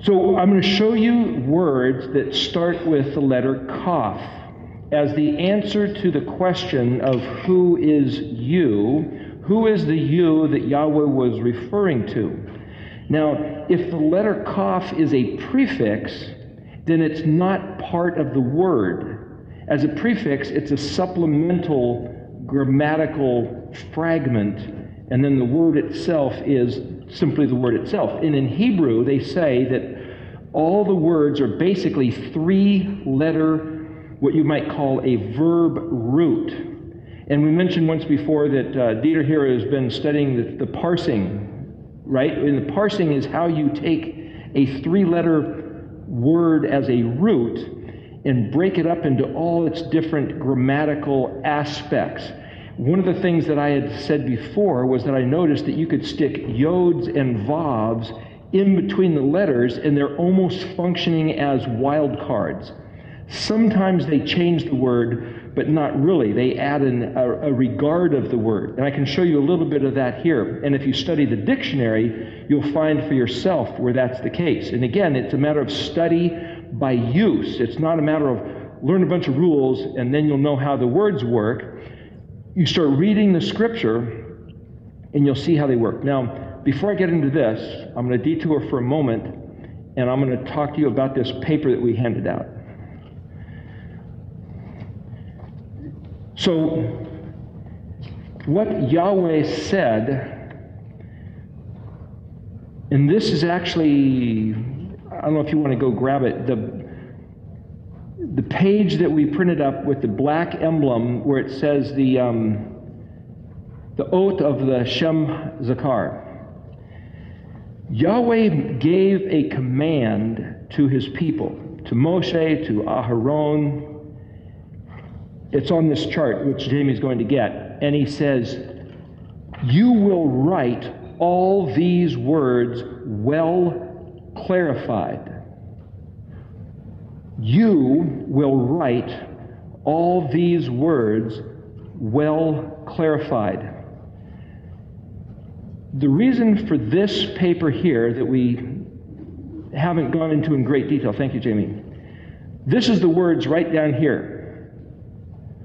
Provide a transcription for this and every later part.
So I'm going to show you words that start with the letter Kaf as the answer to the question of who is you, who is the you that Yahweh was referring to. Now, if the letter Kaf is a prefix, then it's not part of the word. As a prefix, it's a supplemental grammatical fragment, and then the word itself is simply the word itself. And in Hebrew, they say that all the words are basically three-letter, what you might call a verb root. And we mentioned once before that Dieter here has been studying the parsing, right? And the parsing is how you take a three-letter word as a root and break it up into all its different grammatical aspects. One of the things that I had said before was that I noticed that you could stick yods and vavs in between the letters, and they're almost functioning as wild cards. Sometimes they change the word, but not really. They add a regard of the word. And I can show you a little bit of that here. And if you study the dictionary, you'll find for yourself where that's the case. And again, it's a matter of study by use. It's not a matter of learn a bunch of rules and then you'll know how the words work. You start reading the scripture and you'll see how they work. Now, before I get into this, I'm going to detour for a moment and I'm going to talk to you about this paper that we handed out. So, what Yahweh said, and this is actually, I don't know if you want to go grab it, the page that we printed up with the black emblem where it says the oath of the Shem Zakar. Yahweh gave a command to his people, to Moshe, to Aharon. It's on this chart, which Jamie's going to get. And he says, you will write all these words well clarified. You will write all these words well clarified. The reason for this paper here that we haven't gone into in great detail, thank you, Jamie. This is the words right down here.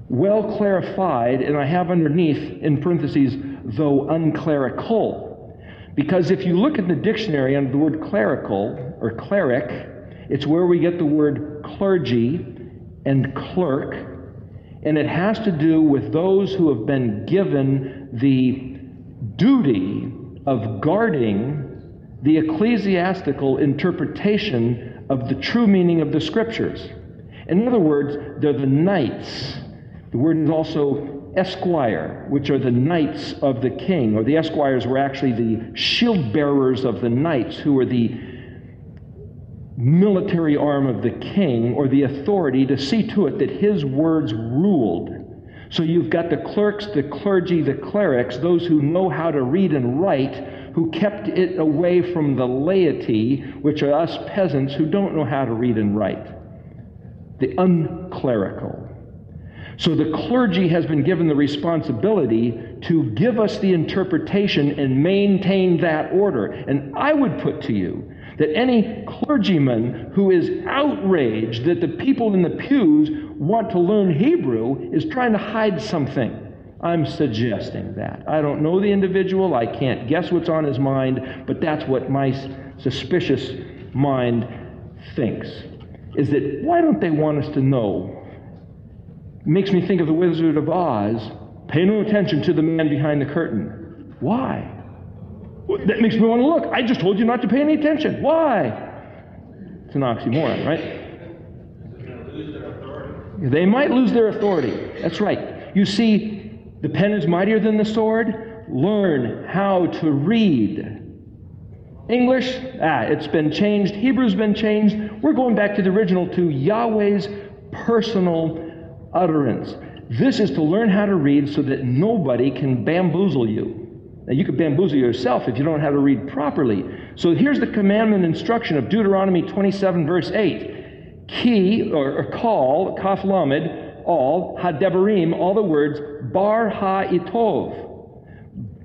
Well clarified, and I have underneath in parentheses, though unclerical. Because if you look at the dictionary under the word clerical or cleric, it's where we get the word clergy and clerk, and it has to do with those who have been given the duty of guarding the ecclesiastical interpretation of the true meaning of the scriptures. In other words, they're the knights. The word is also esquire, which are the knights of the king, or the esquires were actually the shield bearers of the knights, who were the military arm of the king, or the authority to see to it that his words ruled. So you've got the clerks, the clergy, the clerics, those who know how to read and write, who kept it away from the laity, which are us peasants who don't know how to read and write. The unclerical. So the clergy has been given the responsibility to give us the interpretation and maintain that order. And I would put to you that any clergyman who is outraged that the people in the pews want to learn Hebrew is trying to hide something. I'm suggesting that. I don't know the individual. I can't guess what's on his mind, but that's what my suspicious mind thinks. Is that why don't they want us to know? It makes me think of the Wizard of Oz. Pay no attention to the man behind the curtain. Why? That makes me want to look. I just told you not to pay any attention. Why? It's an oxymoron, right? They might lose their authority. That's right. You see, the pen is mightier than the sword. Learn how to read. English, it's been changed. Hebrew's been changed. We're going back to the original, to Yahweh's personal utterance. This is to learn how to read so that nobody can bamboozle you. Now, you could bamboozle yourself if you don't know how to read properly. So here's the commandment instruction of Deuteronomy 27, verse 8. Ki, or call, kaf lamed, all, ha-devarim, all the words, bar ha-itov.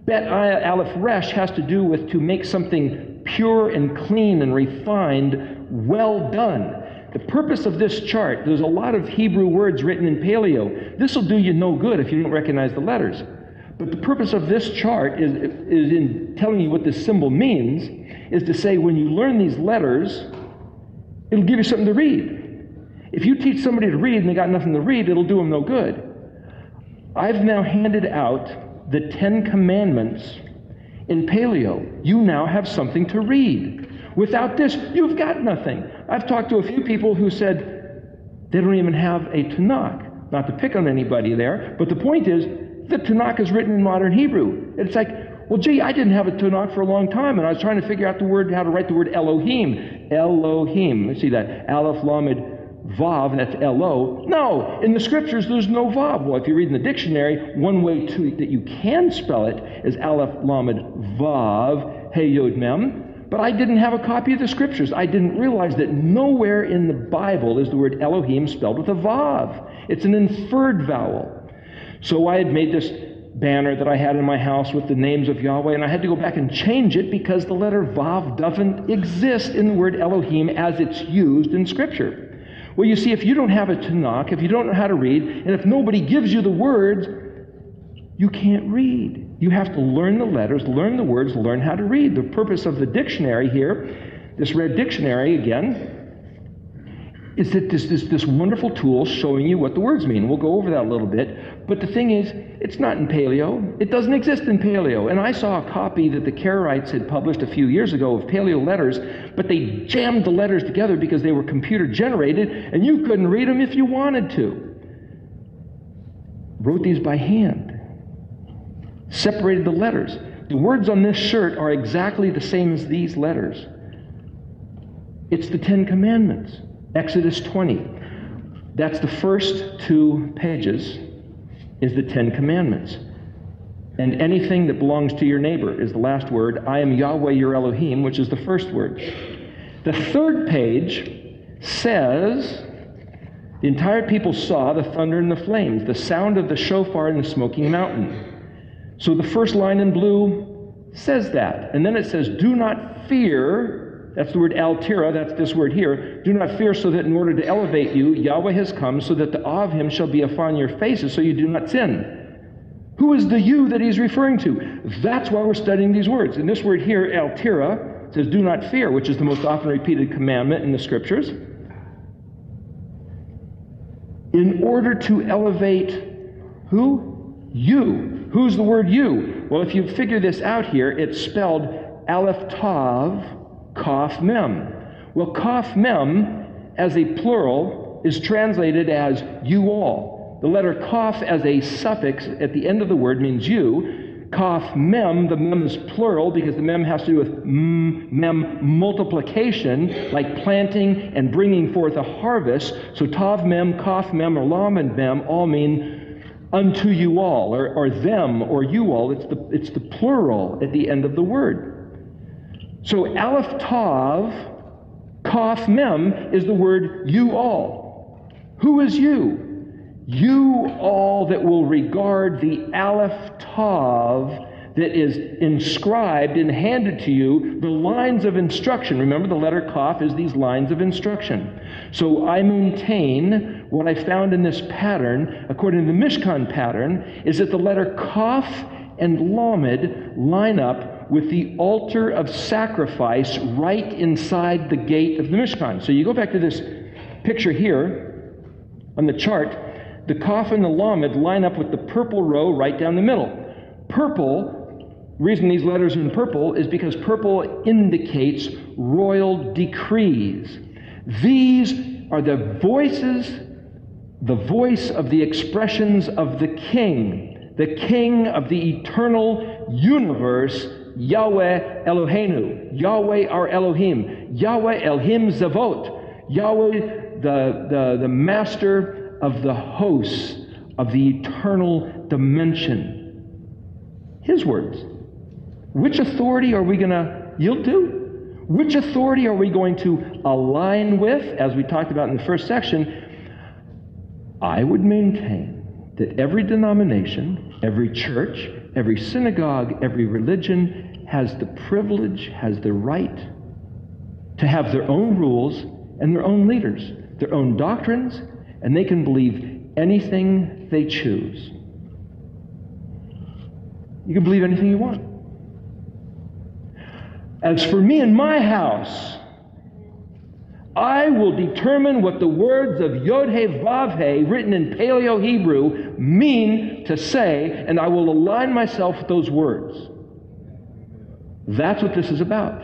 Bet aleph resh has to do with to make something pure and clean and refined, well done. The purpose of this chart, there's a lot of Hebrew words written in Paleo. This will do you no good if you don't recognize the letters. But the purpose of this chart is in telling you what this symbol means, is to say when you learn these letters, it'll give you something to read. If you teach somebody to read and they got nothing to read, it'll do them no good. I've now handed out the 10 Commandments in Paleo. You now have something to read. Without this, you've got nothing. I've talked to a few people who said they don't even have a Tanakh. Not to pick on anybody there, but the point is, the Tanakh is written in modern Hebrew. It's like, well, gee, I didn't have a Tanakh for a long time, and I was trying to figure out how to write the word Elohim. Elohim. Let's see that. Aleph, Lamed, Vav, that's Elo. No, in the scriptures, there's no Vav. Well, if you read in the dictionary, one way that you can spell it is Aleph, Lamed, Vav, Hey, Yod, Mem. But I didn't have a copy of the scriptures. I didn't realize that nowhere in the Bible is the word Elohim spelled with a Vav. It's an inferred vowel. So I had made this banner that I had in my house with the names of Yahweh, and I had to go back and change it because the letter Vav doesn't exist in the word Elohim as it's used in Scripture. Well, you see, if you don't have a Tanakh, if you don't know how to read, and if nobody gives you the words, you can't read. You have to learn the letters, learn the words, learn how to read. The purpose of the dictionary here, this red dictionary again, is that this wonderful tool showing you what the words mean. We'll go over that a little bit. But the thing is, it's not in Paleo. It doesn't exist in Paleo. And I saw a copy that the Karaites had published a few years ago of Paleo letters, but they jammed the letters together because they were computer generated, and you couldn't read them if you wanted to. Wrote these by hand. Separated the letters. The words on this shirt are exactly the same as these letters. It's the 10 Commandments. Exodus 20. That's the first 2 pages is the 10 Commandments. And anything that belongs to your neighbor is the last word. I am Yahweh your Elohim, which is the first word. The 3rd page says, the entire people saw the thunder and the flames, the sound of the shofar and the smoking mountain. So the first line in blue says that. And then it says, do not fear. That's the word altira, that's this word here. Do not fear, so that in order to elevate you, Yahweh has come, so that the awe of him shall be upon your faces, so you do not sin. Who is the you that he's referring to? That's why we're studying these words. And this word here, altira, says do not fear, which is the most often repeated commandment in the scriptures. In order to elevate who? You. Who's the word you? Well, if you figure this out here, it's spelled Aleph Tav, Kaf Mem. Well, Kaf Mem, as a plural, is translated as you all. The letter Kaf as a suffix at the end of the word means you. Kaf Mem, the Mem is plural because the Mem has to do with Mem multiplication, like planting and bringing forth a harvest. So Tav Mem, Kaf Mem, or Lamed Mem all mean unto you all, or them, or you all. It's the plural at the end of the word. So Aleph Tav, Kaf Mem is the word you all. Who is you? You all that will regard the Aleph Tav that is inscribed and handed to you, the lines of instruction. Remember, the letter Kaf is these lines of instruction. So I maintain what I found in this pattern, according to the Mishkan pattern, is that the letter Kaf and Lamed line up with the altar of sacrifice right inside the gate of the Mishkan. So you go back to this picture here on the chart, the Kaf and the Lamed line up with the purple row right down the middle. Purple, the reason these letters are in purple is because purple indicates royal decrees. These are the voice of the expressions of the king of the eternal universe, Yahweh Eloheinu, Yahweh our Elohim, Yahweh Elohim Zavot, Yahweh the master of the hosts of the eternal dimension. His words. Which authority are we going to yield to? Which authority are we going to align with? As we talked about in the first section, I would maintain that every denomination, every church, every synagogue, every religion has the privilege, has the right to have their own rules and their own leaders, their own doctrines, and they can believe anything they choose. You can believe anything you want. As for me and my house, I will determine what the words of Yod-He Vav-He, written in Paleo Hebrew, mean to say, and I will align myself with those words. That's what this is about.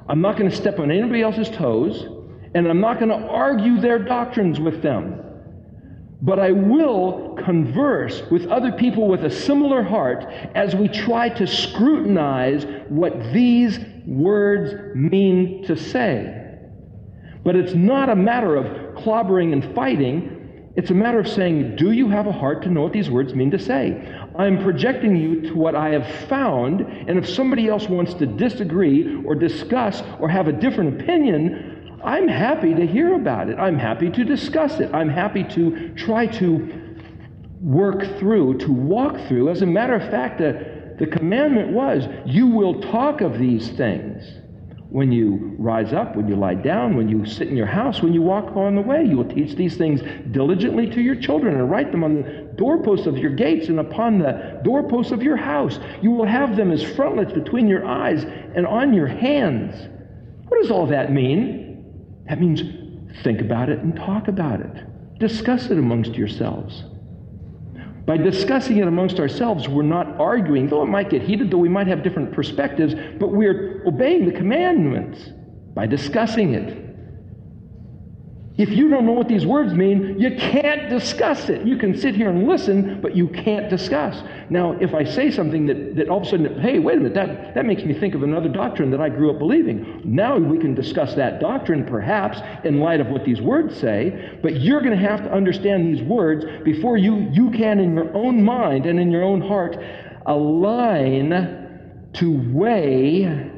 I'm not going to step on anybody else's toes, and I'm not going to argue their doctrines with them. But I will converse with other people with a similar heart as we try to scrutinize what these words mean to say. But it's not a matter of clobbering and fighting. It's a matter of saying, do you have a heart to know what these words mean to say? I'm projecting you to what I have found, and if somebody else wants to disagree or discuss or have a different opinion, I'm happy to hear about it. I'm happy to discuss it. I'm happy to try to work through, to walk through. As a matter of fact, the commandment was, you will talk of these things. When you rise up, when you lie down, when you sit in your house, when you walk on the way, you will teach these things diligently to your children and write them on the doorposts of your gates and upon the doorposts of your house. You will have them as frontlets between your eyes and on your hands. What does all that mean? That means think about it and talk about it. Discuss it amongst yourselves. By discussing it amongst ourselves, we're not arguing, though it might get heated, though we might have different perspectives, but we're obeying the commandments by discussing it. If you don't know what these words mean, you can't discuss it. You can sit here and listen, but you can't discuss. Now, if I say something that all of a sudden, hey, wait a minute, that makes me think of another doctrine that I grew up believing. Now we can discuss that doctrine, perhaps, in light of what these words say, but you're going to have to understand these words before you can, in your own mind and in your own heart, align to weigh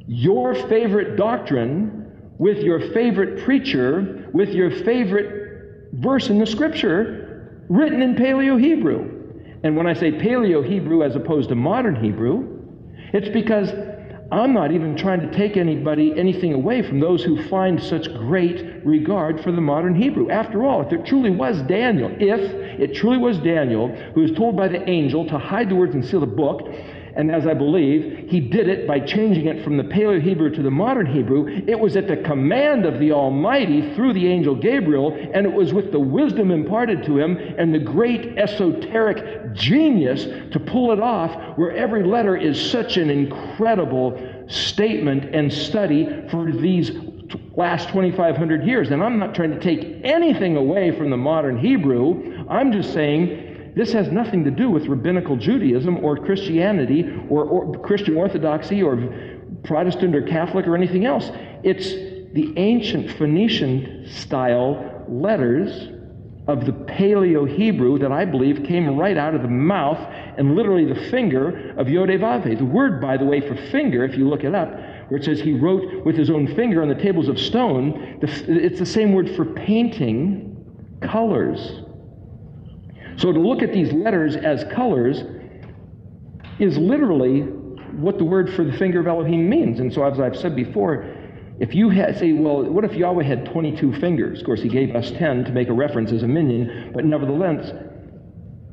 your favorite doctrine with your favorite preacher, with your favorite verse in the Scripture written in Paleo Hebrew. And when I say Paleo Hebrew as opposed to modern Hebrew, it's because I'm not even trying to take anything away from those who find such great regard for the modern Hebrew. After all, if it truly was Daniel who was told by the angel to hide the words and seal the book, and as I believe, he did it by changing it from the Paleo Hebrew to the modern Hebrew. It was at the command of the Almighty through the angel Gabriel, and it was with the wisdom imparted to him and the great esoteric genius to pull it off, where every letter is such an incredible statement and study for these last 2,500 years. And I'm not trying to take anything away from the modern Hebrew. I'm just saying, this has nothing to do with rabbinical Judaism or Christianity or Christian Orthodoxy or Protestant or Catholic or anything else. It's the ancient Phoenician style letters of the Paleo Hebrew that I believe came right out of the mouth and literally the finger of Yod-He Vav-He. The word, by the way, for finger, if you look it up, where it says he wrote with his own finger on the tables of stone, it's the same word for painting colors. So to look at these letters as colors is literally what the word for the finger of Elohim means. And so as I've said before, if you say, well, what if Yahweh had 22 fingers? Of course, he gave us 10 to make a reference as a minion, but nevertheless,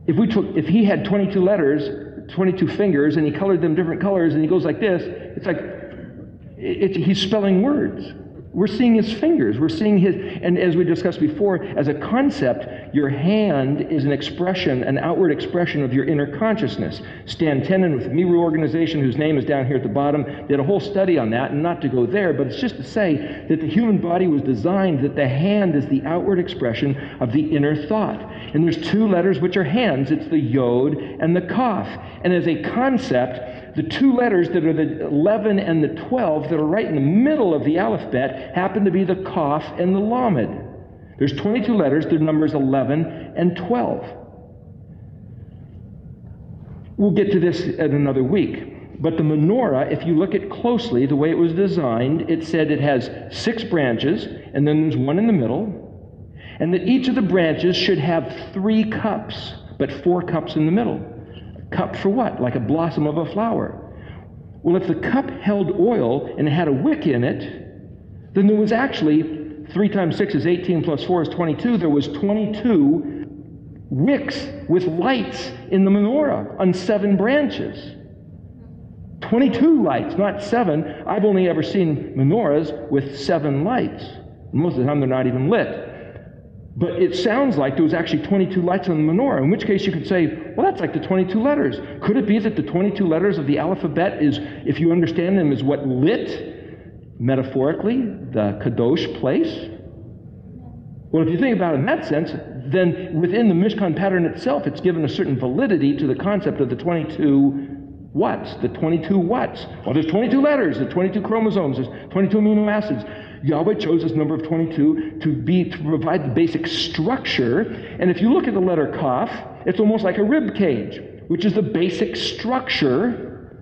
if he had 22 letters, 22 fingers, and he colored them different colors, and he goes like this, it's like he's spelling words. We're seeing his fingers. We're seeing his, and as we discussed before, as a concept, your hand is an expression, an outward expression of your inner consciousness. Stan Tenen with the Miru organization, whose name is down here at the bottom, did a whole study on that, and not to go there, but it's just to say that the human body was designed that the hand is the outward expression of the inner thought. And there's two letters which are hands. It's the Yod and the Kaf. And as a concept, the two letters that are the 11 and the 12 that are right in the middle of the alphabet happen to be the Kaf and the Lamed. There's 22 letters, they're numbers 11 and 12. We'll get to this in another week. But the menorah, if you look at closely, the way it was designed, it said it has 6 branches, and then there's one in the middle, and that each of the branches should have 3 cups but 4 cups in the middle. A cup for what? Like a blossom of a flower. Well, if the cup held oil and it had a wick in it, then there was actually 3 times 6 is 18 plus 4 is 22. There was 22 wicks with lights in the menorah on 7 branches. 22 lights, not 7. I've only ever seen menorahs with 7 lights. Most of the time they're not even lit. But it sounds like there was actually 22 lights on the menorah, in which case you could say, well, that's like the 22 letters. Could it be that the 22 letters of the alphabet is, if you understand them, is what lit, metaphorically, the kadosh place? Well, if you think about it in that sense, then within the Mishkan pattern itself, it's given a certain validity to the concept of the 22 what's? The 22 what's? Well, there's 22 letters, there's 22 chromosomes, there's 22 amino acids. Yahweh chose this number of 22 to provide the basic structure. And if you look at the letter Kaf, it's almost like a rib cage, which is the basic structure,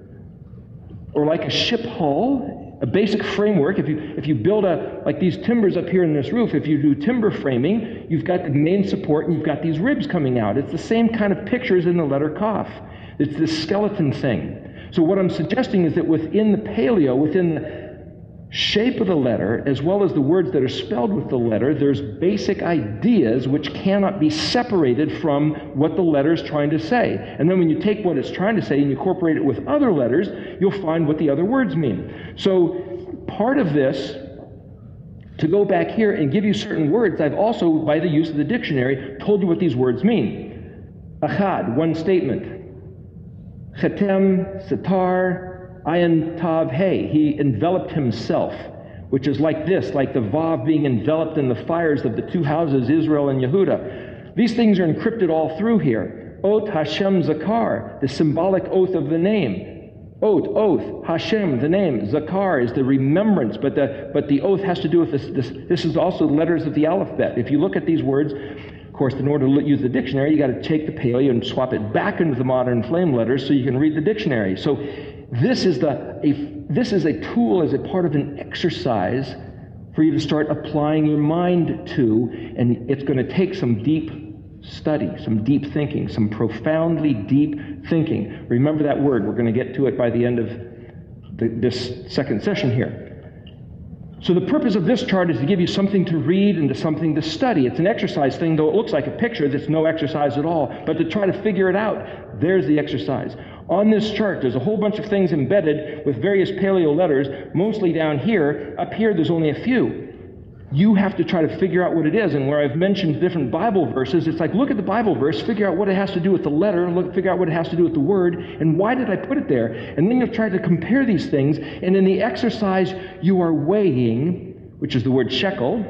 or like a ship hull, a basic framework. If you build like these timbers up here in this roof, if you do timber framing, you've got the main support and you've got these ribs coming out. It's the same kind of pictures in the letter Kaf. It's this skeleton thing. So what I'm suggesting is that within the Paleo, within the shape of the letter, as well as the words that are spelled with the letter, there's basic ideas which cannot be separated from what the letter is trying to say. And then when you take what it's trying to say and you incorporate it with other letters, you'll find what the other words mean. So part of this, to go back here and give you certain words, I've also, by the use of the dictionary, told you what these words mean. Achad, one statement. Chetem, sitar, ayin, tav, hey. He enveloped himself, which is like this, like the Vav being enveloped in the fires of the 2 houses, Israel and Yehuda. These things are encrypted all through here. Ot Hashem Zakar, the symbolic oath of the name. Ot, oath, Hashem, the name. Zakar is the remembrance, but the oath has to do with this. This is also the letters of the alphabet. If you look at these words, of course, in order to use the dictionary, you got to take the Paleo and swap it back into the modern flame letters so you can read the dictionary. So this is a tool as a part of an exercise for you to start applying your mind to, and it's going to take some deep study, some deep thinking, some profoundly deep thinking. Remember that word. We're going to get to it by the end of this second session here. So the purpose of this chart is to give you something to read and something to study. It's an exercise thing, though it looks like a picture that's no exercise at all. But to try to figure it out, there's the exercise. On this chart, there's a whole bunch of things embedded with various Paleo letters, mostly down here. Up here, there's only a few. You have to try to figure out what it is. And where I've mentioned different Bible verses, it's like, look at the Bible verse, figure out what it has to do with the letter, figure out what it has to do with the word, and why did I put it there? And then you'll try to compare these things, and in the exercise, you are weighing, which is the word shekel.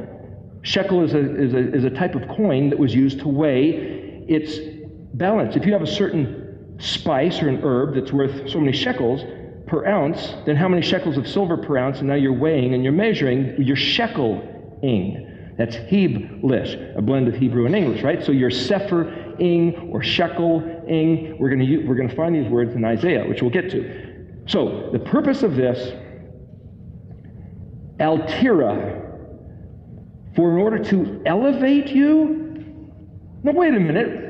Shekel is a type of coin that was used to weigh its balance. If you have a certain spice or an herb that's worth so many shekels per ounce, then how many shekels of silver per ounce? And now you're weighing and you're measuring your shekel-ing. That's Heblish, a blend of Hebrew and English, right? So your sefer-ing or shekel-ing, we're going to find these words in Isaiah, which we'll get to. So the purpose of this, altira, for in order to elevate you. Now wait a minute.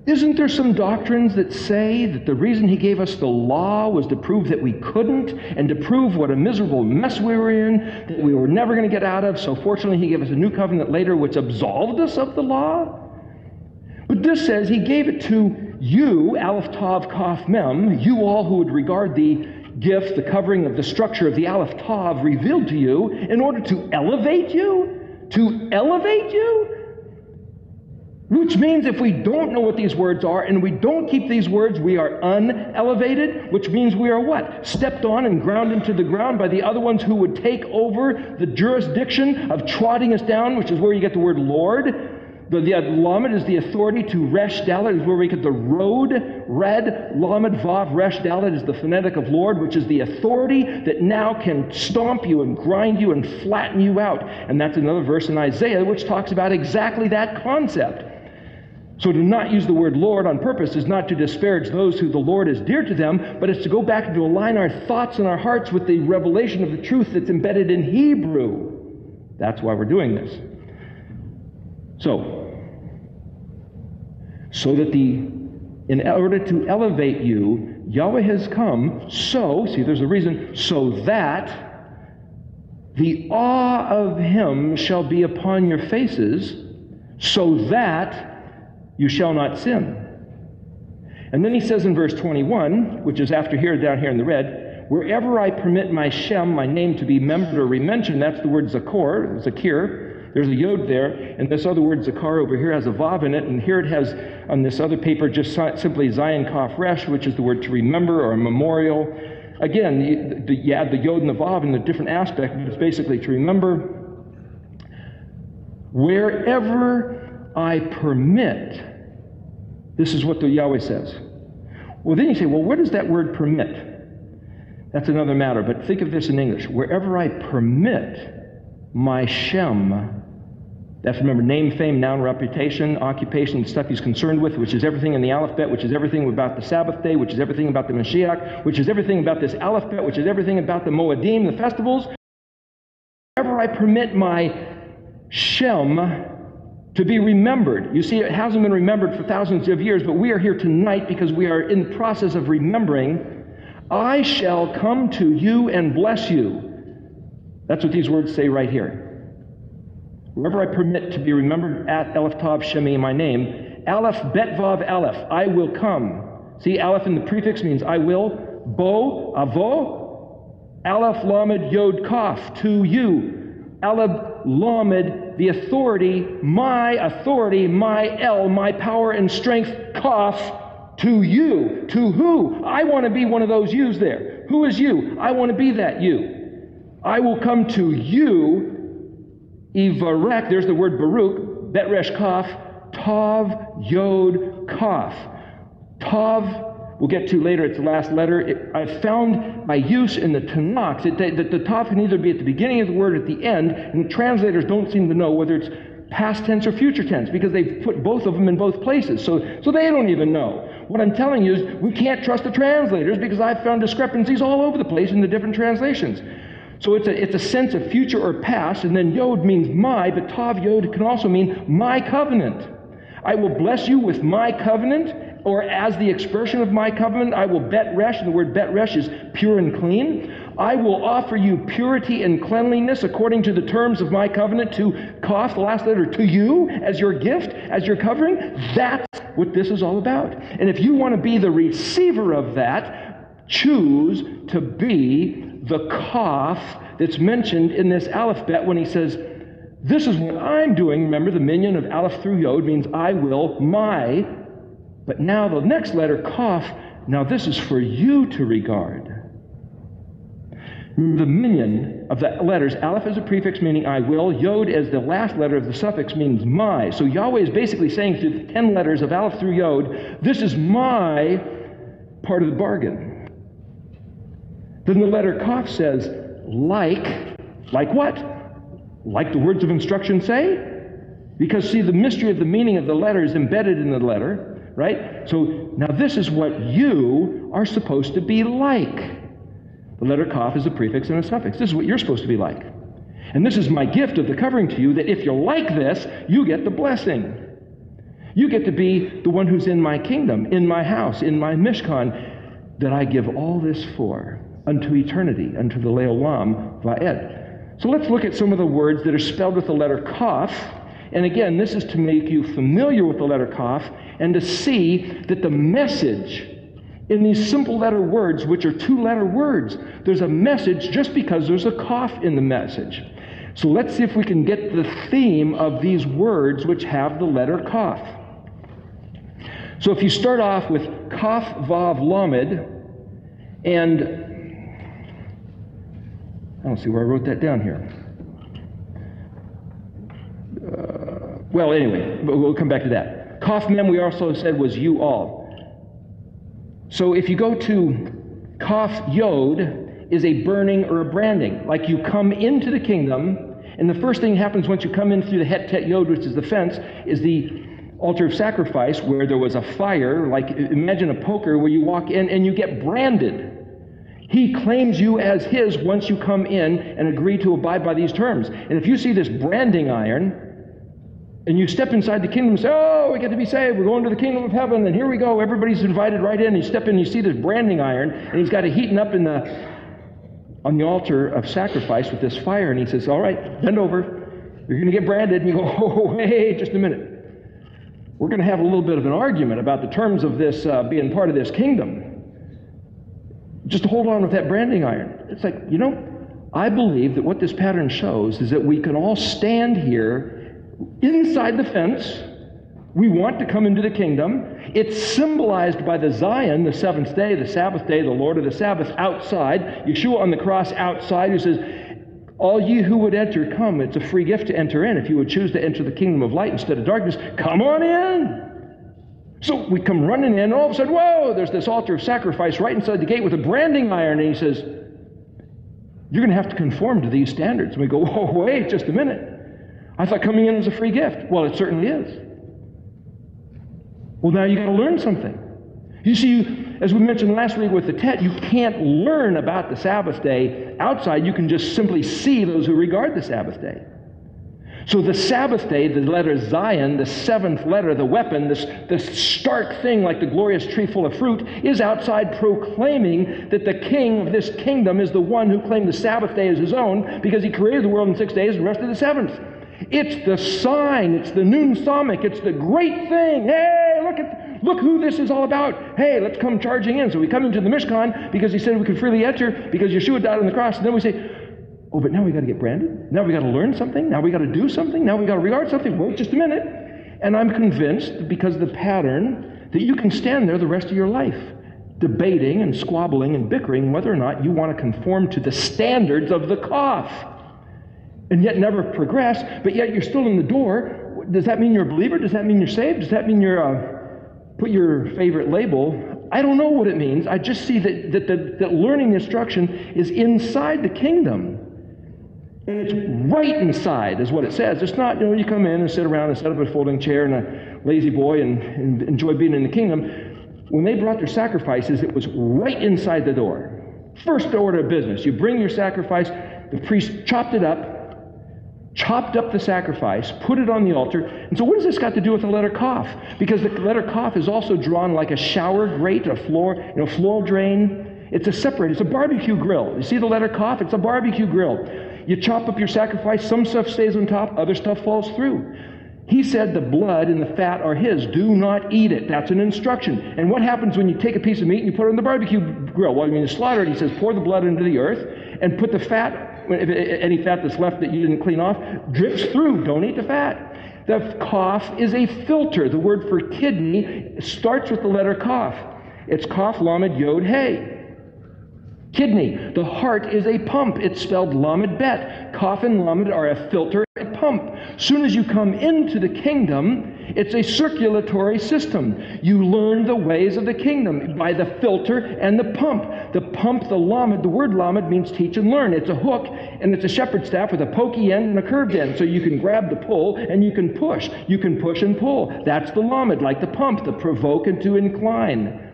Isn't there some doctrines that say that the reason he gave us the law was to prove that we couldn't, and to prove what a miserable mess we were in, that we were never going to get out of, so fortunately he gave us a new covenant later which absolved us of the law? But this says he gave it to you, Aleph, Tav, Kaf, Mem, you all who would regard the gift, the covering of the structure of the Aleph, Tav revealed to you in order to elevate you? To elevate you? Which means if we don't know what these words are and we don't keep these words, we are unelevated, which means we are what? Stepped on and ground into the ground by the other ones who would take over the jurisdiction of trotting us down, which is where you get the word Lord. The Lamed is the authority to Resh Dalet, is where we get the road. Red, Lamed, Vav, Resh Dalet is the phonetic of Lord, which is the authority that now can stomp you and grind you and flatten you out. And that's another verse in Isaiah which talks about exactly that concept. So to not use the word Lord on purpose is not to disparage those who the Lord is dear to them, but it's to go back and to align our thoughts and our hearts with the revelation of the truth that's embedded in Hebrew. That's why we're doing this. So So that in order to elevate you, Yahweh has come, so, see there's a reason, so that the awe of him shall be upon your faces, so that you shall not sin. And then he says in verse 21, which is after here, down here in the red, wherever I permit my Shem, my name, to be remembered or re-mentioned, that's the word Zakir. There's a yod there, and this other word Zakar over here has a vav in it, and here it has on this other paper just simply Zayin Kaf Resh, which is the word to remember or a memorial. Again, you add the yod and the vav in a different aspect, but it's basically to remember. Wherever I permit, this is what the Yahweh says. Well, then you say, well, what does that word permit? That's another matter, but think of this in English. Wherever I permit my Shem, that's, remember, name, fame, noun, reputation, occupation, stuff he's concerned with, which is everything in the alphabet, which is everything about the Sabbath day, which is everything about the Mashiach, which is everything about this alphabet, which is everything about the Moedim, the festivals. Wherever I permit my Shem to be remembered. You see, it hasn't been remembered for thousands of years, but we are here tonight because we are in the process of remembering. I shall come to you and bless you. That's what these words say right here. Wherever I permit to be remembered at Aleph Tav Shemi, my name, Aleph Bet Vav Aleph, I will come. See, Aleph in the prefix means I will. Bo, Avo, Aleph Lamed Yod Kaf, to you. Aleph Lamed, the authority, my El, my power and strength, Kaf, to you. To who? I want to be one of those yous there. Who is you? I want to be that you. I will come to you, Ivarek, there's the word Baruch, Bet Resh Kaf, Tav Yod Kaf. Tav, we'll get to later, it's the last letter. I've found by use in the Tanakh that the Tav can either be at the beginning of the word or at the end, and translators don't seem to know whether it's past tense or future tense, because they've put both of them in both places, so they don't even know. What I'm telling you is we can't trust the translators because I've found discrepancies all over the place in the different translations. So it's a sense of future or past, and then Yod means my, but Tav Yod can also mean my covenant. I will bless you with my covenant, or as the expression of my covenant, I will Bet Resh, and the word Bet Resh is pure and clean. I will offer you purity and cleanliness according to the terms of my covenant to Kaf, the last letter, to you, as your gift, as your covering. That's what this is all about. And if you want to be the receiver of that, choose to be the Kaf that's mentioned in this alphabet when he says, this is what I'm doing. Remember, the minion of Aleph through Yod means I will, my. But now the next letter, Kaf, now this is for you to regard. Remember, the minion of the letters, Aleph is a prefix meaning I will, Yod as the last letter of the suffix means my. So Yahweh is basically saying through the 10 letters of Aleph through Yod, this is my part of the bargain. Then the letter Kaf says, like what? Like the words of instruction say? Because see, the mystery of the meaning of the letter is embedded in the letter, right? So now this is what you are supposed to be like. The letter Kaf is a prefix and a suffix. This is what you're supposed to be like. And this is my gift of the covering to you, that if you're like this, you get the blessing. You get to be the one who's in my kingdom, in my house, in my Mishkan, that I give all this for, unto eternity, unto the Leolam Va'ed. So let's look at some of the words that are spelled with the letter Kaf. And again, this is to make you familiar with the letter Kaf and to see that the message in these simple letter words, which are two-letter words, there's a message just because there's a Kaf in the message. So let's see if we can get the theme of these words which have the letter Kaf. So if you start off with Kaf Vav Lamed, and I don't see where I wrote that down here. Well, anyway, we'll come back to that. Kaf Mem, we also said, was you all. So if you go to Kaf Yod, is a burning or a branding. Like you come into the kingdom, and the first thing that happens once you come in through the Het Tet Yod, which is the fence, is the altar of sacrifice where there was a fire. Like imagine a poker where you walk in and you get branded. He claims you as his once you come in and agree to abide by these terms. And if you see this branding iron, And you step inside the kingdom and say, oh, we get to be saved. We're going to the kingdom of heaven, and here we go. Everybody's invited right in. You step in, you see this branding iron, and he's got it heating up on the altar of sacrifice with this fire. And he says, all right, bend over. You're going to get branded. And you go, oh, hey, just a minute. We're going to have a little bit of an argument about the terms of this being part of this kingdom. Just hold on with that branding iron. It's like, I believe that what this pattern shows is that we can all stand here inside the fence. We want to come into the kingdom. It's symbolized by the Zion, the seventh day, the Sabbath day, the Lord of the Sabbath, outside. Yeshua on the cross outside, who says, all ye who would enter, come. It's a free gift to enter in. If you would choose to enter the kingdom of light instead of darkness, come on in. So we come running in, and all of a sudden, whoa, there's this altar of sacrifice right inside the gate with a branding iron. And he says, you're going to have to conform to these standards. And we go, whoa, wait just a minute. I thought coming in was a free gift. Well, it certainly is. Well, now you got to learn something. You see, as we mentioned last week with the Tet, you can't learn about the Sabbath day outside. You can just simply see those who regard the Sabbath day. So the Sabbath day, the letter Zion, the seventh letter, the weapon, this stark thing like the glorious tree full of fruit, is outside proclaiming that the king of this kingdom is the one who claimed the Sabbath day as his own because he created the world in 6 days and rested the seventh. It's the sign, it's the nun psalmic, it's the great thing. Hey, look who this is all about. Hey, let's come charging in. So we come into the Mishkan because he said we could freely enter because Yeshua died on the cross. And then we say, oh, but now we got to get branded. Now we got to learn something. Now we got to do something. Now we got to regard something. Wait just a minute. And I'm convinced, because of the pattern, that you can stand there the rest of your life debating and squabbling and bickering whether or not you want to conform to the standards of the Kaf. And yet never progress, but yet you're still in the door. Does that mean you're a believer? Does that mean you're saved? Does that mean you're, put your favorite label? I don't know what it means. I just see that learning the instruction is inside the kingdom. And it's right inside is what it says. It's not, you come in and sit around and set up a folding chair and a lazy boy and enjoy being in the kingdom. When they brought their sacrifices, it was right inside the door. First order of business. You bring your sacrifice, the priest chopped it up, chopped up the sacrifice, put it on the altar. And so what has this got to do with the letter Kaf? Because the letter Kaf is also drawn like a shower grate, a floor, floor drain. It's a barbecue grill. You see the letter Kaf? It's a barbecue grill. You chop up your sacrifice, some stuff stays on top, other stuff falls through. He said the blood and the fat are his. Do not eat it. That's an instruction. And what happens when you take a piece of meat and you put it on the barbecue grill? Well, when you slaughter it, he says, pour the blood into the earth and put the fat, if any fat that's left that you didn't clean off, drips through. Don't eat the fat. The Kaf is a filter. The word for kidney starts with the letter Kaf. It's Kaf, Lamed, Yod, Hey. Kidney. The heart is a pump. It's spelled Lamed Bet. Kaf and Lamed are a filter and pump. Soon as you come into the kingdom, it's a circulatory system. You learn the ways of the kingdom by the filter and the pump. The pump, the Lamed, the word Lamed means teach and learn. It's a hook and it's a shepherd's staff with a pokey end and a curved end. So you can grab the pull and you can push. You can push and pull. That's the Lamed, like the pump, the provoke and to incline.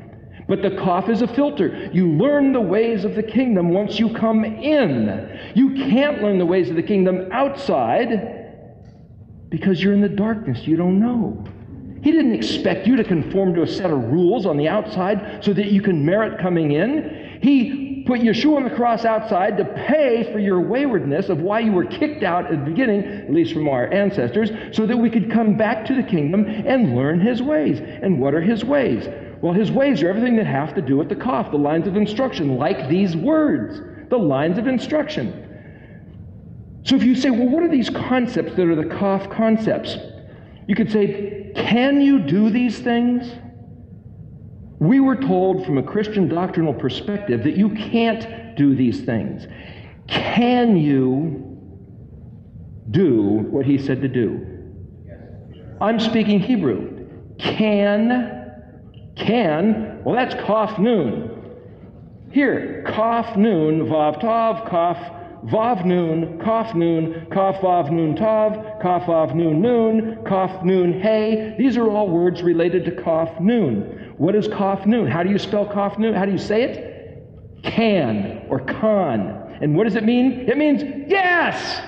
But the Kaf is a filter. You learn the ways of the kingdom once you come in. You can't learn the ways of the kingdom outside because you're in the darkness. You don't know. He didn't expect you to conform to a set of rules on the outside so that you can merit coming in. He put Yeshua on the cross outside to pay for your waywardness of why you were kicked out at the beginning, at least from our ancestors, so that we could come back to the kingdom and learn his ways. And what are his ways? Well, his ways are everything that have to do with the Kaf, the lines of instruction, like these words, the lines of instruction. So if you say, well, what are these concepts that are the Kaf concepts? You could say, can you do these things? We were told from a Christian doctrinal perspective that you can't do these things. Can you do what he said to do? I'm speaking Hebrew. Can, well, that's Kaf Nun. Here, Kaf Nun, Vav Tav, Kaf Vav Nun, Kaf Nun, Kaf Vav Nun Tav, Kaf Vav Nun Nun, Kaf Nun Hey. These are all words related to Kaf Nun. What is Kaf Nun? How do you spell Kaf Nun? How do you say it? Can or kan. And what does it mean? It means yes!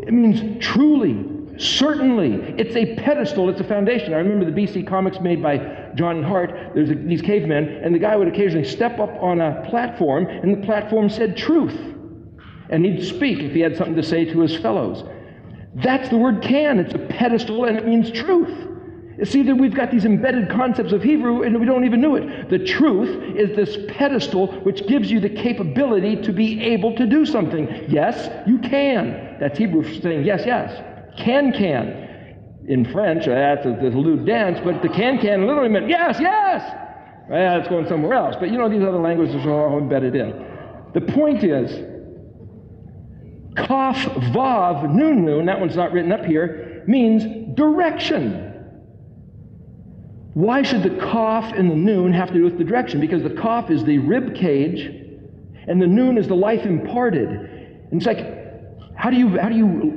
It means truly, certainly. It's a pedestal, it's a foundation. I remember the BC comics made by John Hart. There's these cavemen, and the guy would occasionally step up on a platform, and the platform said truth. And he'd speak if he had something to say to his fellows. That's the word can. It's a pedestal, and it means truth. See that we've got these embedded concepts of Hebrew, and we don't even know it. The truth is this pedestal which gives you the capability to be able to do something. Yes, you can. That's Hebrew for saying yes, yes. Can. In French, that's a lewd dance, but the can literally meant yes, yes. Well, it's going somewhere else. But you know, these other languages are all embedded in. The point is, Kaf, Vav, Nun, that one's not written up here, means direction. Why should the Kaf and the Nun have to do with the direction? Because the Kaf is the rib cage, and the Nun is the life imparted. And it's like, how do you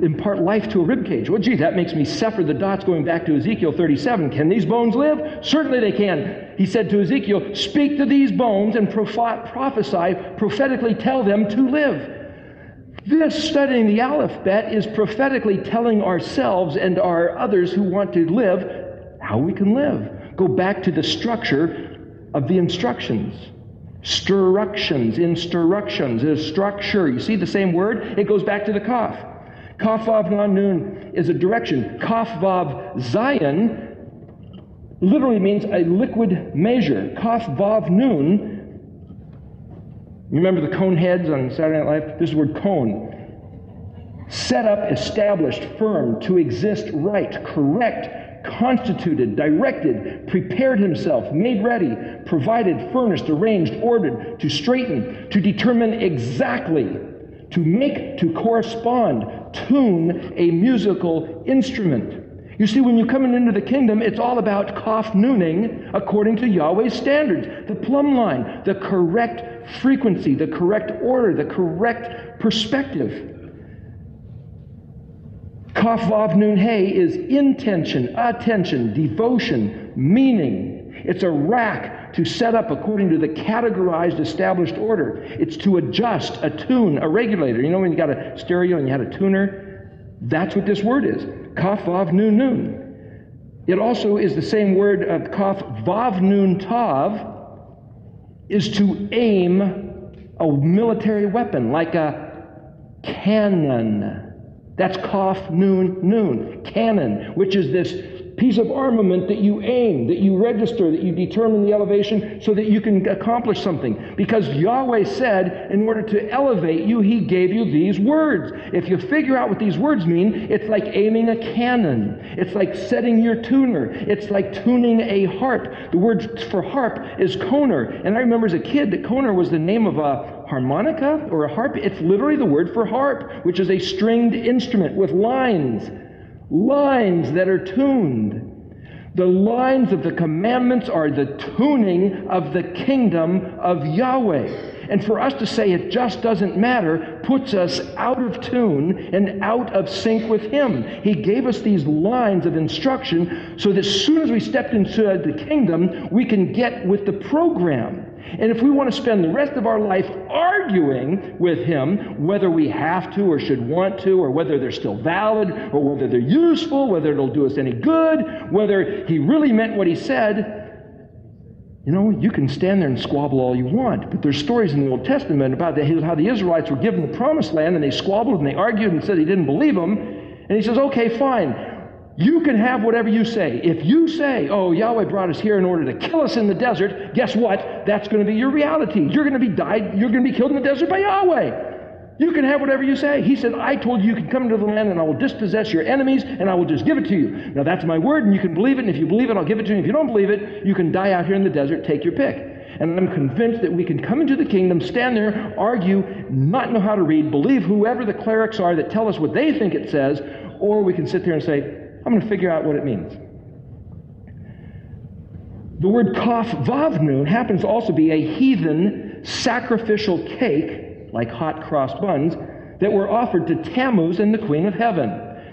impart life to a rib cage? Well, geez, that makes me sever the dots going back to Ezekiel 37. Can these bones live? Certainly they can. He said to Ezekiel, speak to these bones and prophesy, prophetically tell them to live. This, studying the alphabet, is prophetically telling ourselves and our others who want to live how we can live. Go back to the structure of the instructions. Instructions is structure. You see the same word? It goes back to the Kaf. Kaf Vav Nun is a direction. Kaf Vav Zayin literally means a liquid measure. Kaf Vav Nun, you remember the cone heads on Saturday Night Live? This is the word cone. Set up, established, firm, to exist right, correct, constituted, directed, prepared himself, made ready, provided, furnished, arranged, ordered, to straighten, to determine exactly, to make, to correspond, tune a musical instrument. You see, when you come into the kingdom, it's all about kaf nooning according to Yahweh's standards. The plumb line, the correct frequency, the correct order, the correct perspective. Kaf Vav Nun Hey is intention, attention, devotion, meaning. It's a rack to set up according to the categorized, established order. It's to adjust, attune, a regulator. You know when you got a stereo and you had a tuner? That's what this word is. Kaf Vav Nun Nun. It also is the same word, Kaf Vav Nun Tav, is to aim a military weapon, like a cannon. That's Kaf Nun, cannon, which is this piece of armament that you aim, that you register, that you determine the elevation so that you can accomplish something. Because Yahweh said, in order to elevate you, He gave you these words. If you figure out what these words mean, it's like aiming a cannon. It's like setting your tuner. It's like tuning a harp. The word for harp is koner. And I remember as a kid that koner was the name of a harmonica or a harp. It's literally the word for harp, which is a stringed instrument with lines that are tuned. The lines of the commandments are the tuning of the kingdom of Yahweh. And for us to say it just doesn't matter puts us out of tune and out of sync with Him. He gave us these lines of instruction so that as soon as we stepped into the kingdom, we can get with the program. And if we want to spend the rest of our life arguing with Him, whether we have to or should want to, or whether they're still valid, or whether they're useful, whether it'll do us any good, whether He really meant what He said, you know, you can stand there and squabble all you want. But there's stories in the Old Testament about how the Israelites were given the promised land, and they squabbled and they argued and said He didn't believe them. And He says, okay, fine. You can have whatever you say. If you say, oh, Yahweh brought us here in order to kill us in the desert, guess what? That's going to be your reality. You're going to be You're going to be killed in the desert by Yahweh. You can have whatever you say. He said, I told you can come into the land and I will dispossess your enemies and I will just give it to you. Now that's my word and you can believe it. And if you believe it, I'll give it to you. If you don't believe it, you can die out here in the desert. Take your pick. And I'm convinced that we can come into the kingdom, stand there, argue, not know how to read, believe whoever the clerics are that tell us what they think it says, or we can sit there and say, I'm going to figure out what it means. The word Kaf Vav Nun happens to also be a heathen sacrificial cake, like hot cross buns, that were offered to Tammuz and the Queen of Heaven.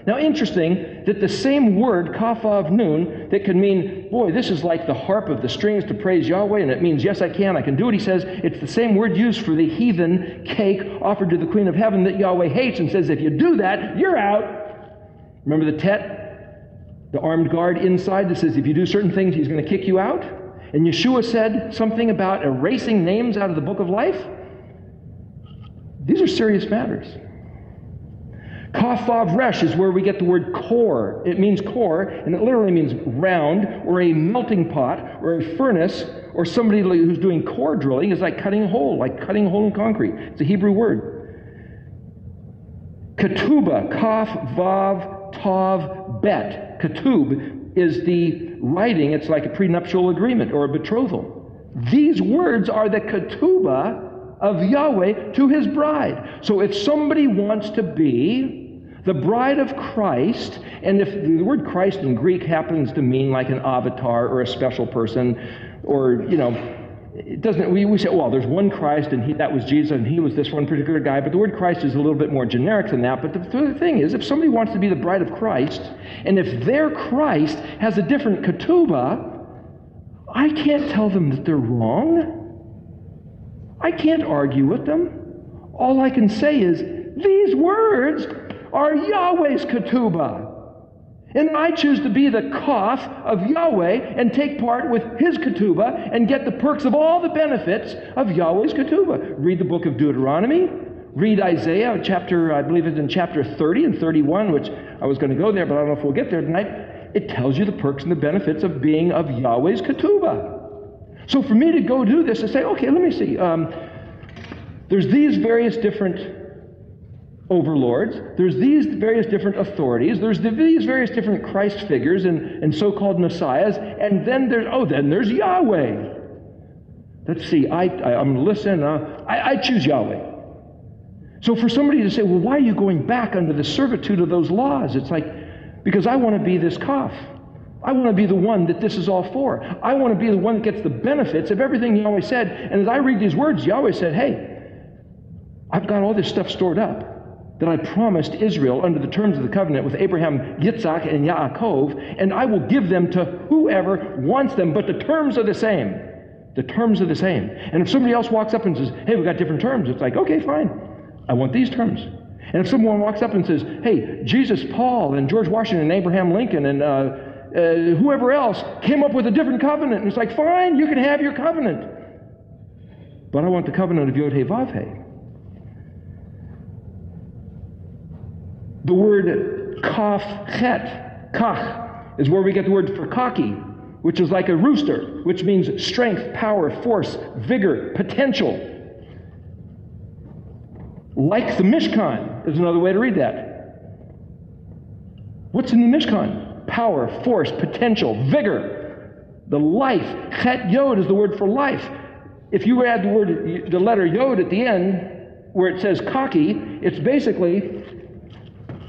Now, interesting that the same word, kaf vav nun, that can mean, boy, this is like the harp of the strings to praise Yahweh, and it means, yes, I can do it. He says it's the same word used for the heathen cake offered to the Queen of Heaven that Yahweh hates, and says, if you do that, you're out. Remember the Tet, the armed guard inside that says, if you do certain things, he's going to kick you out? And Yeshua said something about erasing names out of the book of life. These are serious matters. Kaf vav resh is where we get the word core. It means core, and it literally means round, or a melting pot, or a furnace, or somebody who's doing core drilling is like cutting a hole in concrete. It's a Hebrew word. Ketubah, kaf vav tav bet. Ketub is the writing. It's like a prenuptial agreement or a betrothal. These words are the ketubah of Yahweh to his bride. So if somebody wants to be the bride of Christ, and if the word Christ in Greek happens to mean like an avatar or a special person, or, it doesn't, we say, well, there's one Christ, and that was Jesus, and he was this one particular guy, but the word Christ is a little bit more generic than that. But the thing is, if somebody wants to be the bride of Christ, and if their Christ has a different ketubah, I can't tell them that they're wrong. I can't argue with them. All I can say is, these words are Yahweh's ketubah. And I choose to be the kaf of Yahweh and take part with his ketubah and get the perks of all the benefits of Yahweh's ketubah. Read the book of Deuteronomy. Read Isaiah, I believe it's in chapter 30 and 31, which I was going to go there, but I don't know if we'll get there tonight. It tells you the perks and the benefits of being of Yahweh's ketubah. So for me to go do this and say, okay, let me see. There's these various different overlords, there's these various different authorities, there's these various different Christ figures and so-called messiahs, and then there's Yahweh. Let's see, I'm going to listen, I choose Yahweh. So for somebody to say, well, why are you going back under the servitude of those laws? It's like, because I want to be this kaf. I want to be the one that this is all for. I want to be the one that gets the benefits of everything Yahweh said. And as I read these words, Yahweh said, hey, I've got all this stuff stored up that I promised Israel under the terms of the covenant with Abraham, Yitzhak, and Yaakov, and I will give them to whoever wants them, but the terms are the same. The terms are the same. And if somebody else walks up and says, hey, we've got different terms, it's like, okay, fine. I want these terms. And if someone walks up and says, hey, Jesus, Paul, and George Washington, and Abraham Lincoln, and whoever else came up with a different covenant, and it's like, fine, you can have your covenant. But I want the covenant of Yod-Heh Vav-Heh. The word kaf chet, kach, is where we get the word for cocky, which is like a rooster, which means strength, power, force, vigor, potential. Like the Mishkan is another way to read that. What's in the Mishkan? Power, force, potential, vigor. The life. Chet yod is the word for life. If you add the letter yod at the end, where it says cocky, it's basically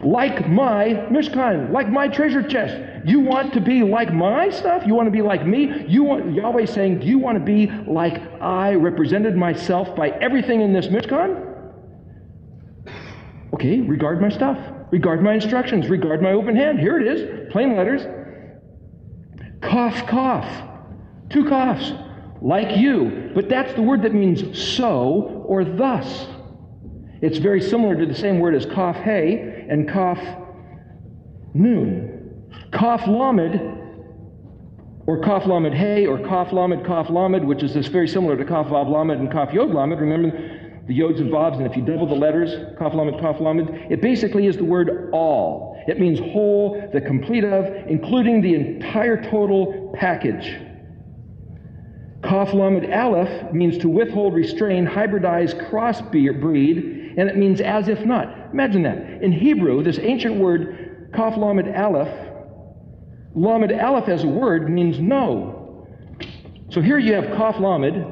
like my Mishkan, like my treasure chest. You want to be like my stuff? You want to be like me? Yahweh saying, do you want to be like I represented myself by everything in this Mishkan? Okay, regard my stuff. Regard my instructions. Regard my open hand. Here it is, plain letters. Kaf, kaf. Two kafs, like you. But that's the word that means so or thus. It's very similar to the same word as kaf hey and kaf nun. Kaf lamed, or kaf lamed hey, or kaf lamed, which is this very similar to kaf vav lamed and kaf yod lamed. Remember the yods and vavs, and if you double the letters, kaf lamed, it basically is the word all. It means whole, the complete of, including the entire total package. Kaf lamed aleph means to withhold, restrain, hybridize, crossbreed, and it means as if not. Imagine that. In Hebrew, this ancient word, kaf lamed aleph as a word means no. So here you have kaf lamed,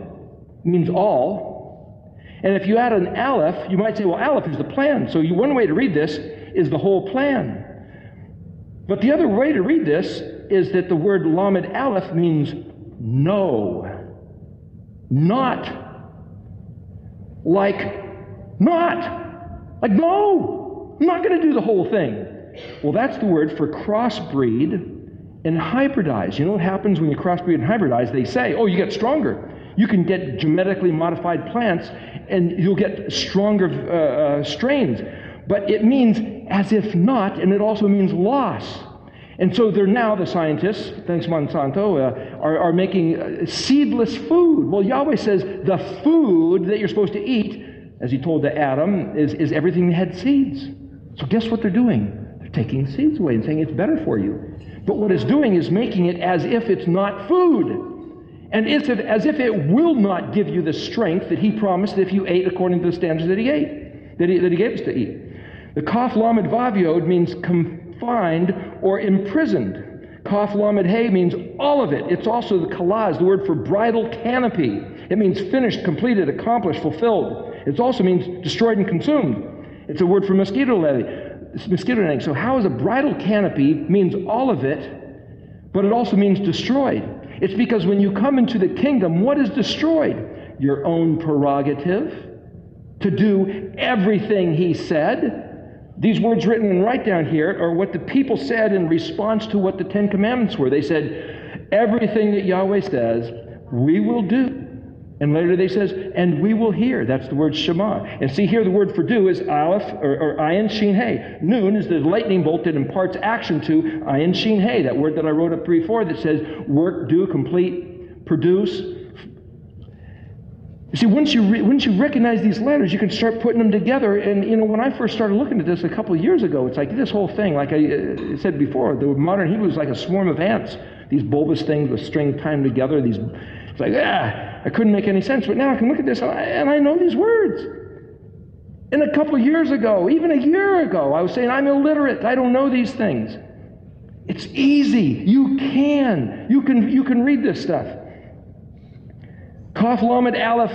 means all. And if you add an aleph, you might say, well, aleph is the plan. So one way to read this is the whole plan. But the other way to read this is that the word lamed aleph means no. Not. Like no. I'm not going to do the whole thing. Well, that's the word for crossbreed and hybridize. You know what happens when you crossbreed and hybridize? They say, oh, you get stronger. You can get genetically modified plants and you'll get stronger strains. But it means as if not, and it also means loss. And so they're now, the scientists, thanks Monsanto, are making seedless food. Well, Yahweh says the food that you're supposed to eat, as he told to Adam, is everything that had seeds. So guess what they're doing? They're taking seeds away and saying it's better for you. But what it's doing is making it as if it's not food. And it's as if it will not give you the strength that he promised if you ate according to the standards that he ate, that he gave us to eat. The Kaf Lamed Vav Yod means confined or imprisoned. Kaf Lamed Hey means all of it. It's also the kalaz, the word for bridal canopy. It means finished, completed, accomplished, fulfilled. It also means destroyed and consumed. It's a word for mosquito netting. So how is a bridal canopy means all of it, but it also means destroyed. It's because when you come into the kingdom, what is destroyed? Your own prerogative to do everything he said. These words written right down here are what the people said in response to what the Ten Commandments were. They said, everything that Yahweh says, we will do. And later they says, and we will hear. That's the word Shema. And see here the word for do is Aleph, or Ayin Shin Hey. Noon is the lightning bolt that imparts action to Ayin Shin Hey, that word that I wrote up before that says work, do, complete, produce. You see, once you recognize these letters, you can start putting them together. And, you know, when I first started looking at this a couple of years ago, it's like this whole thing, like I said before, the modern Hebrew is like a swarm of ants. These bulbous things with string timed together, it's like, I couldn't make any sense. But now I can look at this and I know these words. And a couple of years ago, even a year ago, I was saying, I'm illiterate. I don't know these things. It's easy. You can read this stuff. Kaf Lamed Aleph,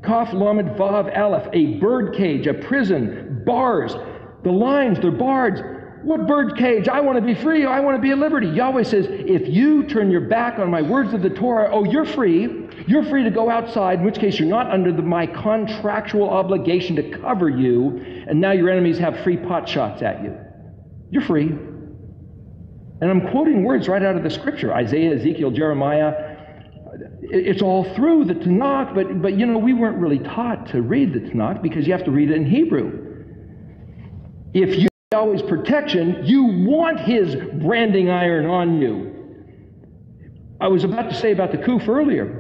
Kaf Lamed Vav Aleph, a bird cage, a prison, bars. The lines, they're barred. What bird cage? I want to be free. I want to be at liberty. Yahweh says, if you turn your back on my words of the Torah, oh, you're free. You're free to go outside, in which case you're not under my contractual obligation to cover you, and now your enemies have free pot shots at you. You're free. And I'm quoting words right out of the scripture, Isaiah, Ezekiel, Jeremiah. It's all through the Tanakh, but you know, we weren't really taught to read the Tanakh because you have to read it in Hebrew. If you Yahweh's protection, you want his branding iron on you. I was about to say about the kuf earlier.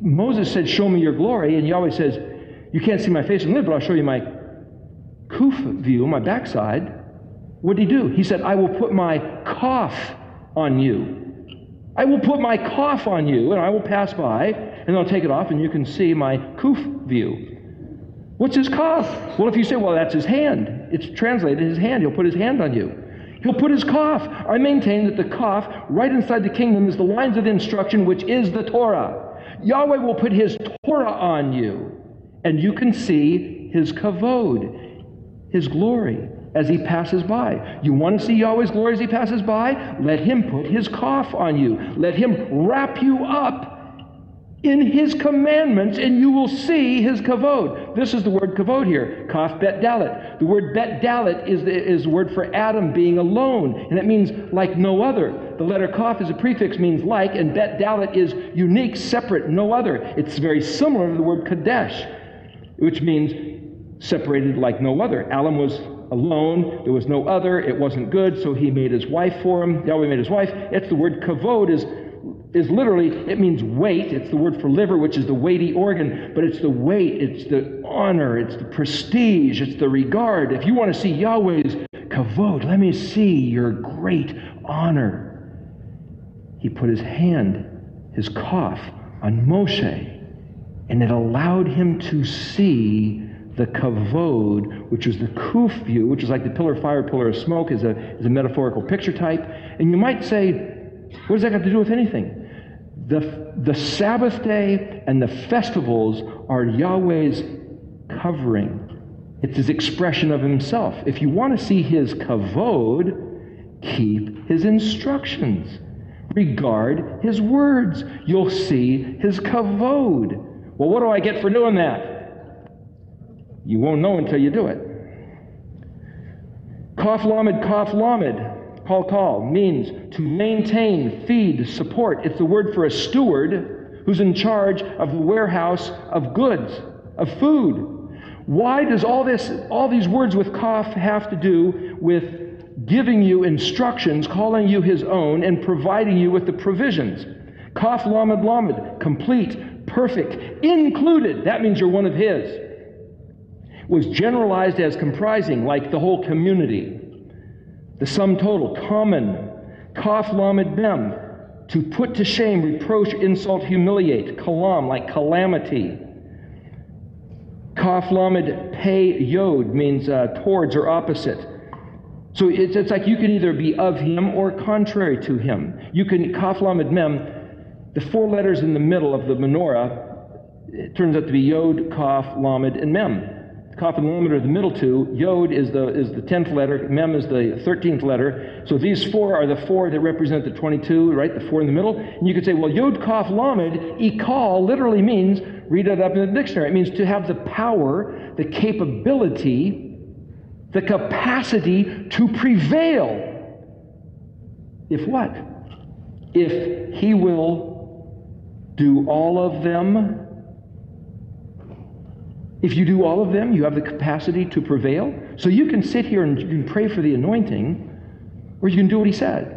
Moses said, show me your glory, and Yahweh says, you can't see my face and live, but I'll show you my kuf view, my backside. What did he do? He said, I will put my kaf on you. I will put my kaf on you, and I will pass by, and I'll take it off, and you can see my kuf view. What's his kaf? Well, if you say, well, that's his hand. It's translated his hand. He'll put his hand on you. He'll put his kaf. I maintain that the kaf, right inside the kingdom, is the lines of instruction, which is the Torah. Yahweh will put his Torah on you, and you can see his kavod, his glory, as he passes by. You want to see Yahweh's glory as he passes by? Let him put his kaf on you. Let him wrap you up in his commandments, and you will see his kavod. This is the word kavod here, kaf bet dalet. The word bet dalet is the word for Adam being alone, and it means like no other. The letter kaf as a prefix means like, and bet dalet is unique, separate, no other. It's very similar to the word kadesh, which means separated like no other. Adam was alone, there was no other, it wasn't good, so he made his wife for him. Yahweh made his wife. It's the word kavod is literally, it means weight. It's the word for liver, which is the weighty organ, but it's the weight, it's the honor, it's the prestige, it's the regard. If you want to see Yahweh's kavod, let me see your great honor. He put his hand, his kaf, on Moshe, and it allowed him to see the kavod, which is the kuf view, which is like the pillar of fire, pillar of smoke, is a metaphorical picture type. And you might say, what does that have to do with anything? The Sabbath day and the festivals are Yahweh's covering. It's his expression of himself. If you want to see his kavod, keep his instructions. Regard his words. You'll see his kavod. Well, what do I get for doing that? You won't know until you do it. Kaf Lamed, Kal, means to maintain, feed, support. It's the word for a steward who's in charge of the warehouse of goods, of food. Why does all these words with Kaf have to do with giving you instructions, calling you his own, and providing you with the provisions? Kaf Lamed, complete, perfect, included. That means you're one of his. Was generalized as comprising, like the whole community. The sum total, common. Kaf Lamed Mem, to put to shame, reproach, insult, humiliate. Kalam, like calamity. Kaf Lamed Pei Yod means towards or opposite. So it's like you can either be of him or contrary to him. You can, Kaf Lamed Mem, the 4 letters in the middle of the menorah, it turns out to be Yod, Kaf, Lamed, and Mem. Kaf and Lamed are the middle 2. Yod is the 10th letter. Mem is the 13th letter. So these 4 are the 4 that represent the 22, right? The 4 in the middle. And you could say, well, Yod, Kaf, Lamed, Ikal literally means, read it up in the dictionary, it means to have the power, the capability, the capacity to prevail. If what? If he will do all of them. If you do all of them, you have the capacity to prevail. So you can sit here and you can pray for the anointing, or you can do what he said.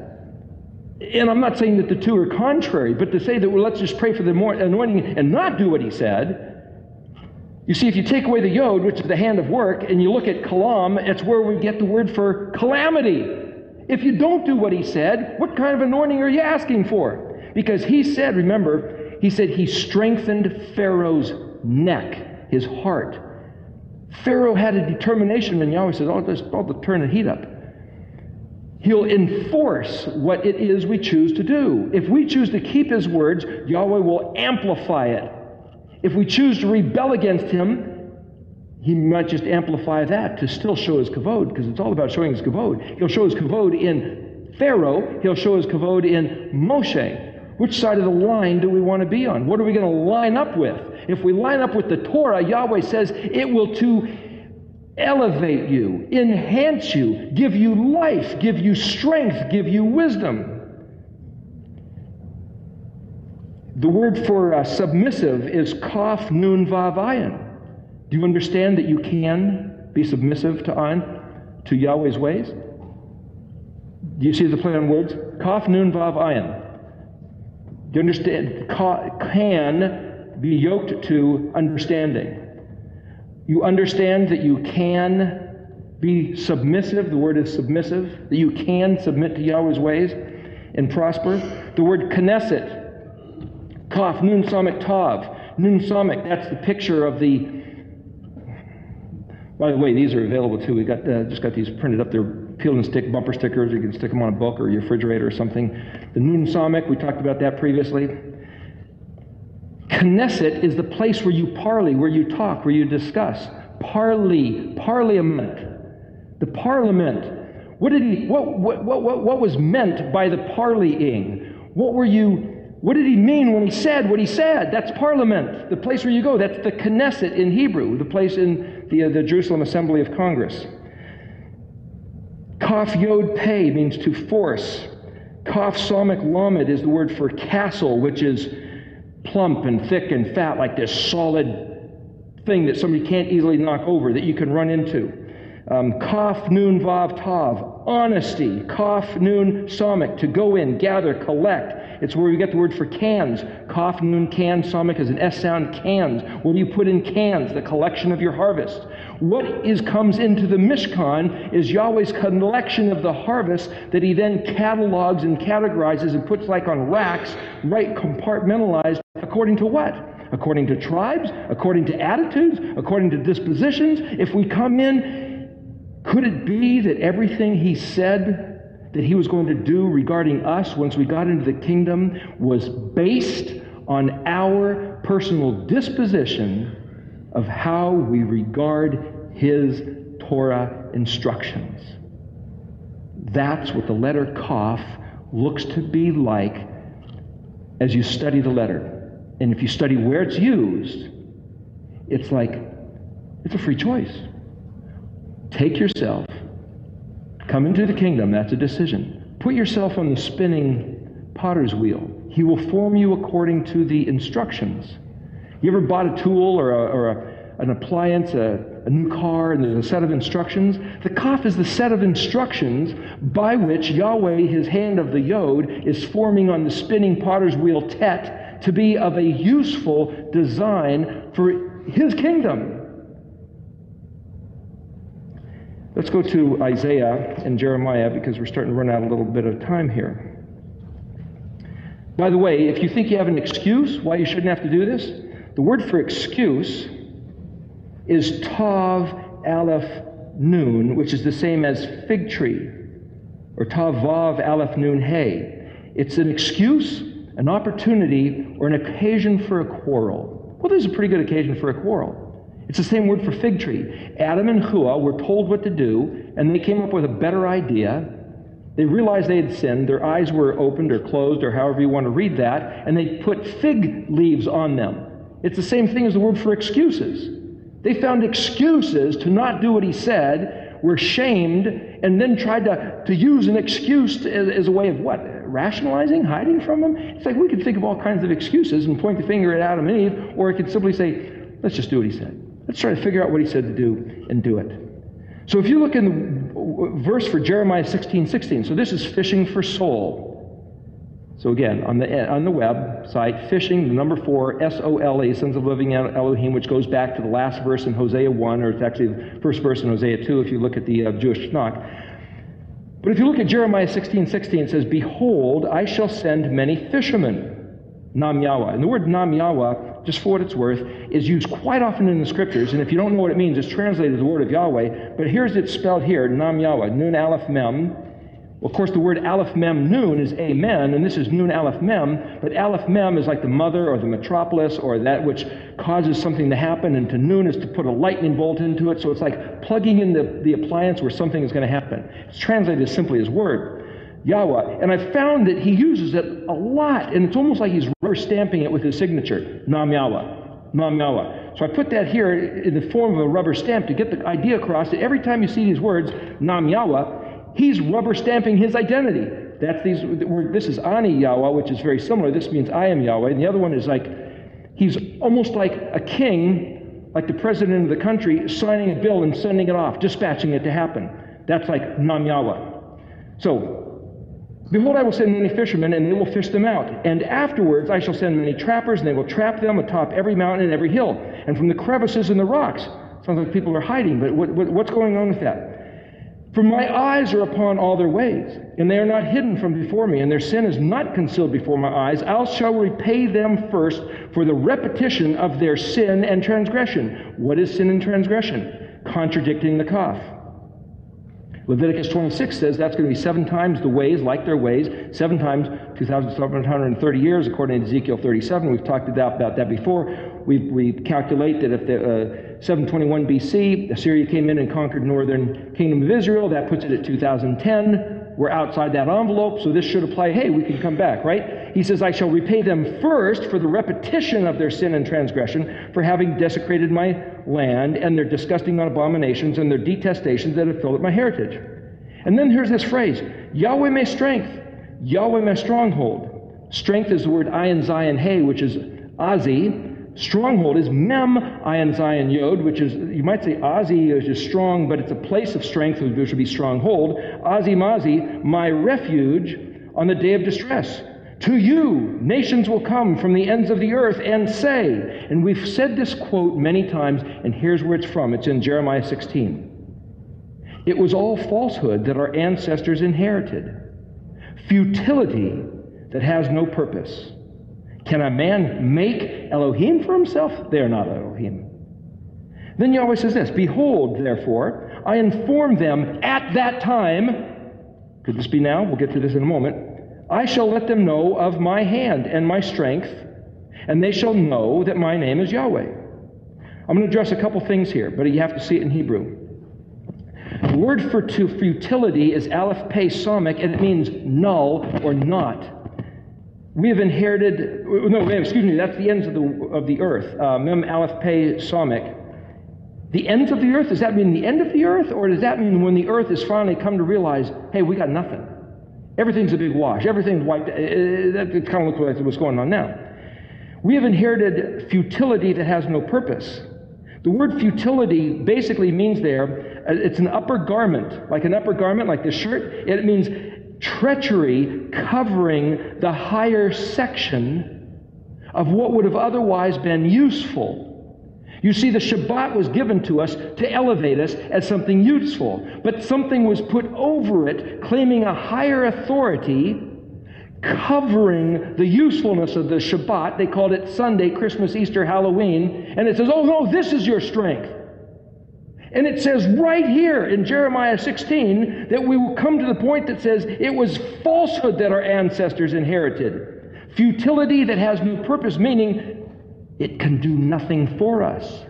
And I'm not saying that the two are contrary, but to say that, well, let's just pray for the anointing and not do what he said. You see, if you take away the Yod, which is the hand of work, and you look at Kalam, it's where we get the word for calamity. If you don't do what he said, what kind of anointing are you asking for? Because he said, remember, he said he strengthened Pharaoh's neck, his heart. Pharaoh had a determination, and Yahweh says, I'll turn the heat up. He'll enforce what it is we choose to do. If we choose to keep his words, Yahweh will amplify it. If we choose to rebel against him, he might just amplify that to still show his kavod, because it's all about showing his kavod. He'll show his kavod in Pharaoh. He'll show his kavod in Moshe. Which side of the line do we want to be on? What are we going to line up with? If we line up with the Torah, Yahweh says it will to elevate you, enhance you, give you life, give you strength, give you wisdom. The word for submissive is Kaf Nun Vav Ayin. Do you understand that you can be submissive to Yahweh's ways? Do you see the play on words? Kaf Nun Vav Ayin. Do you understand? Can be yoked to understanding. You understand that you can be submissive. The word is submissive. That you can submit to Yahweh's ways and prosper. The word Knesset. Kaf, Nun Samek Tav. Nun Samek, that's the picture of the... By the way, these are available too. We got just got these printed up. They're peel and stick bumper stickers. You can stick them on a book or your refrigerator or something. The Nun Samek, we talked about that previously. Knesset is the place where you parley, where you talk, where you discuss. Parleyment. The parliament. What was meant by the parleying? What did he mean when he said what he said? That's parliament, the place where you go. That's the Knesset in Hebrew, the place in the Jerusalem Assembly of Congress. Kaf Yod Pei means to force. Kaf Samek Lamed is the word for castle, which is plump and thick and fat, like this solid thing that somebody can't easily knock over, that you can run into. Kaf Nun Vav Tav, honesty. Kaf Nun Samek, to go in, gather, collect. It's where we get the word for cans. Kaf Nun Can Samek is an S sound, cans. What do you put in cans? The collection of your harvest. What comes into the Mishkan is Yahweh's collection of the harvest that he then catalogs and categorizes and puts like on racks, right, compartmentalized, according to what? According to tribes, according to attitudes, according to dispositions. If we come in, could it be that everything he said that he was going to do regarding us once we got into the kingdom was based on our personal disposition of how we regard his Torah instructions? That's what the letter Kaf looks to be like as you study the letter. And if you study where it's used, it's like, it's a free choice. Take yourself, Come into the kingdom, that's a decision. Put yourself on the spinning potter's wheel. He will form you according to the instructions. You ever bought a tool or an appliance, a new car, and there's a set of instructions? The kaf is the set of instructions by which Yahweh, his hand of the yod, is forming on the spinning potter's wheel tet to be of a useful design for his kingdom. Let's go to Isaiah and Jeremiah because we're starting to run out a little bit of time here. By the way, if you think you have an excuse why you shouldn't have to do this, the word for excuse is tav aleph nun, which is the same as fig tree, or tav vav aleph nun hey. It's an excuse, an opportunity, or an occasion for a quarrel. Well, there's a pretty good occasion for a quarrel. It's the same word for fig tree. Adam and Hua were told what to do, and they came up with a better idea. They realized they had sinned. Their eyes were opened or closed, or however you want to read that, and they put fig leaves on them. It's the same thing as the word for excuses. They found excuses to not do what he said, were shamed, and then tried to use an excuse as a way of what? Rationalizing? Hiding from him? It's like we could think of all kinds of excuses and point the finger at Adam and Eve, or it could simply say, let's just do what he said. Let's try to figure out what he said to do and do it. So if you look in the verse for Jeremiah 16:16, so this is fishing for soul. So again, on the website, fishing, the number 4, S-O-L-E, Sons of Living Elohim, which goes back to the last verse in Hosea 1, or it's actually the first verse in Hosea 2 if you look at the Jewish Tanakh. But if you look at Jeremiah 16:16, it says, behold, I shall send many fishermen, Nam Yahweh. And the word Nam Yahweh, just for what it's worth, is used quite often in the scriptures. And if you don't know what it means, it's translated as the word of Yahweh. But here's it spelled here, Nam Yahweh, Nun Aleph Mem. Well, of course, the word Aleph Mem Nun is Amen, and this is Nun Aleph Mem. But Aleph Mem is like the mother or the metropolis or that which causes something to happen. And to Nun is to put a lightning bolt into it. So it's like plugging in the appliance where something is going to happen. It's translated as simply as word. Yahweh. And I've found that he uses it a lot, and it's almost like he's rubber stamping it with his signature, Nam Yahweh, Nam Yahweh. So I put that here in the form of a rubber stamp to get the idea across that every time you see these words, Nam Yahweh, he's rubber stamping his identity. That's this is Ani Yahweh, which is very similar. This means I am Yahweh. And the other one is like, he's almost like a king, like the president of the country, signing a bill and sending it off, dispatching it to happen. That's like Nam Yahweh. So, behold, I will send many fishermen, and they will fish them out. And afterwards I shall send many trappers, and they will trap them atop every mountain and every hill, and from the crevices in the rocks. Sounds like people are hiding, but what's going on with that? For my eyes are upon all their ways, and they are not hidden from before me, and their sin is not concealed before my eyes. I shall repay them first for the repetition of their sin and transgression. What is sin and transgression? Contradicting the kaf. Leviticus 26 says that's going to be 7 times the ways, like their ways, 7 times 2,730 years, according to Ezekiel 37. We've talked about that before. We calculate that if the 721 BC, Assyria came in and conquered northern kingdom of Israel, that puts it at 2010. We're outside that envelope, so this should apply. Hey, we can come back, right? He says, I shall repay them first for the repetition of their sin and transgression, for having desecrated my land, and their disgusting abominations, and their detestations that have filled up my heritage. And then here's this phrase, Yahweh my strength, Yahweh my stronghold. Strength is the word ayin zayin hey, which is Azi. Stronghold is Mem ayin zayin yod, which is, you might say Azi is just strong, but it's a place of strength, which would be stronghold. Azi mazi, my refuge on the day of distress. To you, nations will come from the ends of the earth and say, and we've said this quote many times, and here's where it's from. It's in Jeremiah 16. It was all falsehood that our ancestors inherited, futility that has no purpose. Can a man make Elohim for himself? They are not Elohim. Then Yahweh says this, behold, therefore, I inform them at that time, could this be now? We'll get to this in a moment. I shall let them know of my hand and my strength, and they shall know that my name is Yahweh. I'm going to address a couple things here, but you have to see it in Hebrew. The word for futility is aleph pei somic, and it means null or not. We have inherited, no, excuse me, that's the ends of the earth. Mem aleph pei somic. The ends of the earth? Does that mean the end of the earth? Or does that mean when the earth has finally come to realize, hey, we got nothing? Everything's a big wash. Everything's wiped. It kind of looks like what's going on now. We have inherited futility that has no purpose. The word futility basically means there, it's an upper garment, like this shirt. It means treachery covering the higher section of what would have otherwise been useful. You see, the Shabbat was given to us to elevate us as something useful, but something was put over it, claiming a higher authority, covering the usefulness of the Shabbat. They called it Sunday, Christmas, Easter, Halloween, and it says, oh no, this is your strength. And it says right here in Jeremiah 16 that we will come to the point that says it was falsehood that our ancestors inherited. Futility that has no purpose, meaning it can do nothing for us.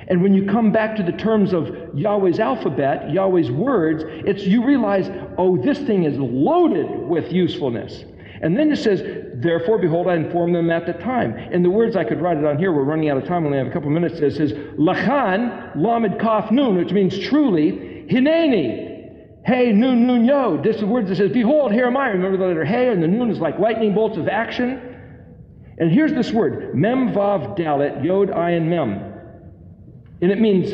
And when you come back to the terms of Yahweh's alphabet, Yahweh's words, you realize, oh, this thing is loaded with usefulness. And then it says, therefore, behold, I informed them at the time. And the words, I could write it on here, we're running out of time, we only have a couple of minutes. It says, Lachan, Lamed Kaf Nun, which means truly, Hineni, Hey, Nun, Nun, Yod. This is the word that says, behold, here am I. Remember the letter Hey, and the Nun is like lightning bolts of action. And here's this word, Mem, Vav, Dalet, Yod, Ayin, Mem. And it means,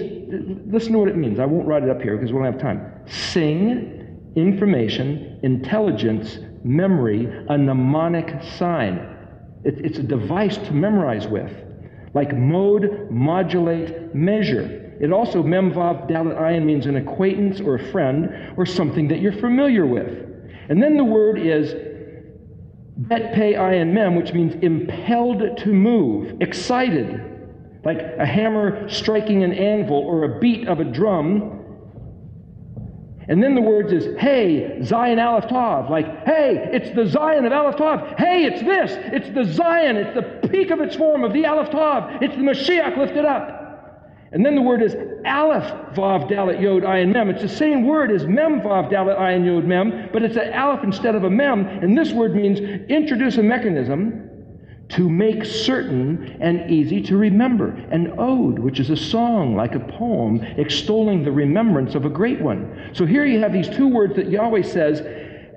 listen to what it means. I won't write it up here because we don't have time. Sing, information, intelligence, memory, a mnemonic sign. It's a device to memorize with. Like mode, modulate, measure. It also, Mem, Vav, Dalet, Ayin means an acquaintance or a friend or something that you're familiar with. And then the word is Bet, Pei, Ayin, Mem, which means impelled to move, excited. Like a hammer striking an anvil or a beat of a drum. And then the words is, hey, Zion Aleph Tav. Like, hey, it's the Zion of Aleph Tav. Hey, it's this. It's the Zion. It's the peak of its form of the Aleph Tav. It's the Mashiach lifted up. And then the word is Aleph Vav Dalet Yod Ayin Mem. It's the same word as Mem Vav Dalet Ayin Yod Mem, but it's an Aleph instead of a Mem. And this word means introduce a mechanism to make certain and easy to remember. An ode, which is a song, like a poem, extolling the remembrance of a great one. So here you have these two words that Yahweh says,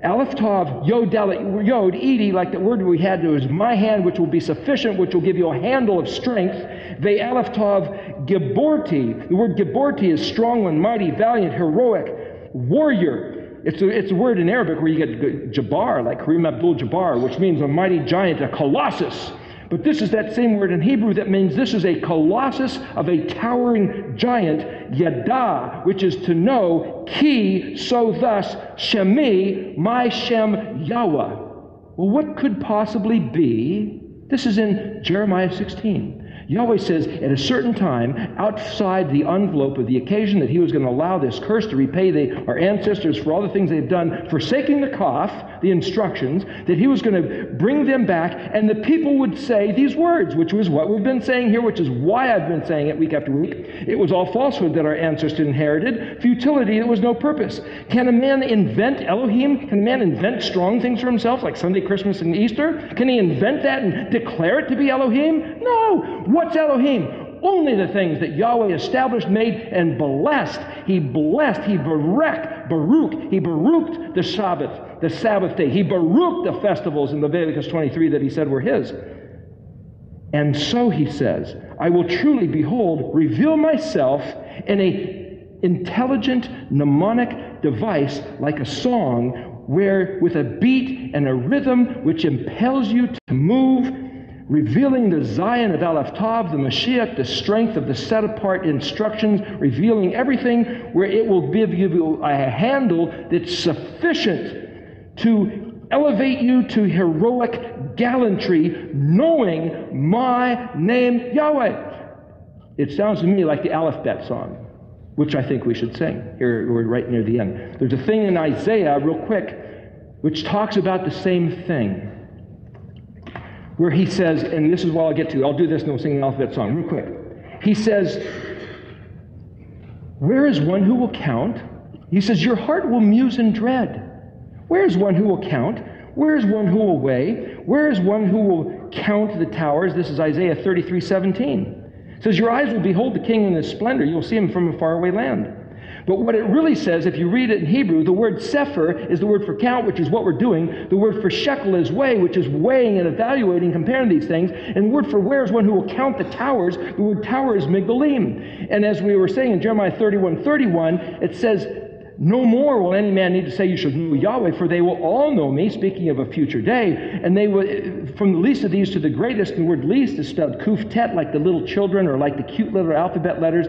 Aleph Tav, Yod Dalet, Yod, Edi, like the word we had, was my hand, which will be sufficient, which will give you a handle of strength. Ve Aleph Tav, Geborti. The word Geborti is strong one, mighty, valiant, heroic, warrior. It's a word in Arabic where you get Jabbar, like Kareem Abdul-Jabbar, which means a mighty giant, a colossus. But this is that same word in Hebrew that means this is a colossus of a towering giant, Yada, which is to know, Ki, so thus, Shemi, my Shem, Yahweh. Well, what could possibly be? This is in Jeremiah 16. Yahweh says at a certain time, outside the envelope of the occasion that he was going to allow this curse to repay our ancestors for all the things they've done, forsaking the kaf, the instructions, that he was going to bring them back, and the people would say these words, which was what we've been saying here, which is why I've been saying it week after week. It was all falsehood that our ancestors inherited, futility that was no purpose. Can a man invent Elohim? Can a man invent strong things for himself, like Sunday, Christmas, and Easter? Can he invent that and declare it to be Elohim? No! What's Elohim? Only the things that Yahweh established, made, and blessed. He blessed, he baruch, he baruched the Sabbath day. He baruched the festivals in Leviticus 23 that he said were his. And so he says, I will truly, behold, reveal myself in a intelligent mnemonic device like a song, where with a beat and a rhythm which impels you to move, revealing the Zion of Aleph Tav, the Mashiach, the strength of the set-apart instructions, revealing everything where it will give you a handle that's sufficient to elevate you to heroic gallantry, knowing my name, Yahweh. It sounds to me like the Aleph Bet song, which I think we should sing. Here, we're right near the end. There's a thing in Isaiah, real quick, which talks about the same thing, where he says, and this is what I'll get to. I'll do this and we'll sing an alphabet song real quick. He says, where is one who will count? He says, your heart will muse in dread. Where is one who will count? Where is one who will weigh? Where is one who will count the towers? This is Isaiah 33:17. It says, your eyes will behold the king in his splendor. You'll see him from a faraway land. But what it really says, if you read it in Hebrew, the word sefer is the word for count, which is what we're doing. The word for shekel is weigh, which is weighing and evaluating, comparing these things. And the word for where is one who will count the towers. The word tower is migdalim. And as we were saying in Jeremiah 31:31, it says, no more will any man need to say you should know Yahweh, for they will all know me, speaking of a future day. And they will, from the least of these to the greatest, the word least is spelled kuf tet, like the little children, or like the cute little alphabet letters,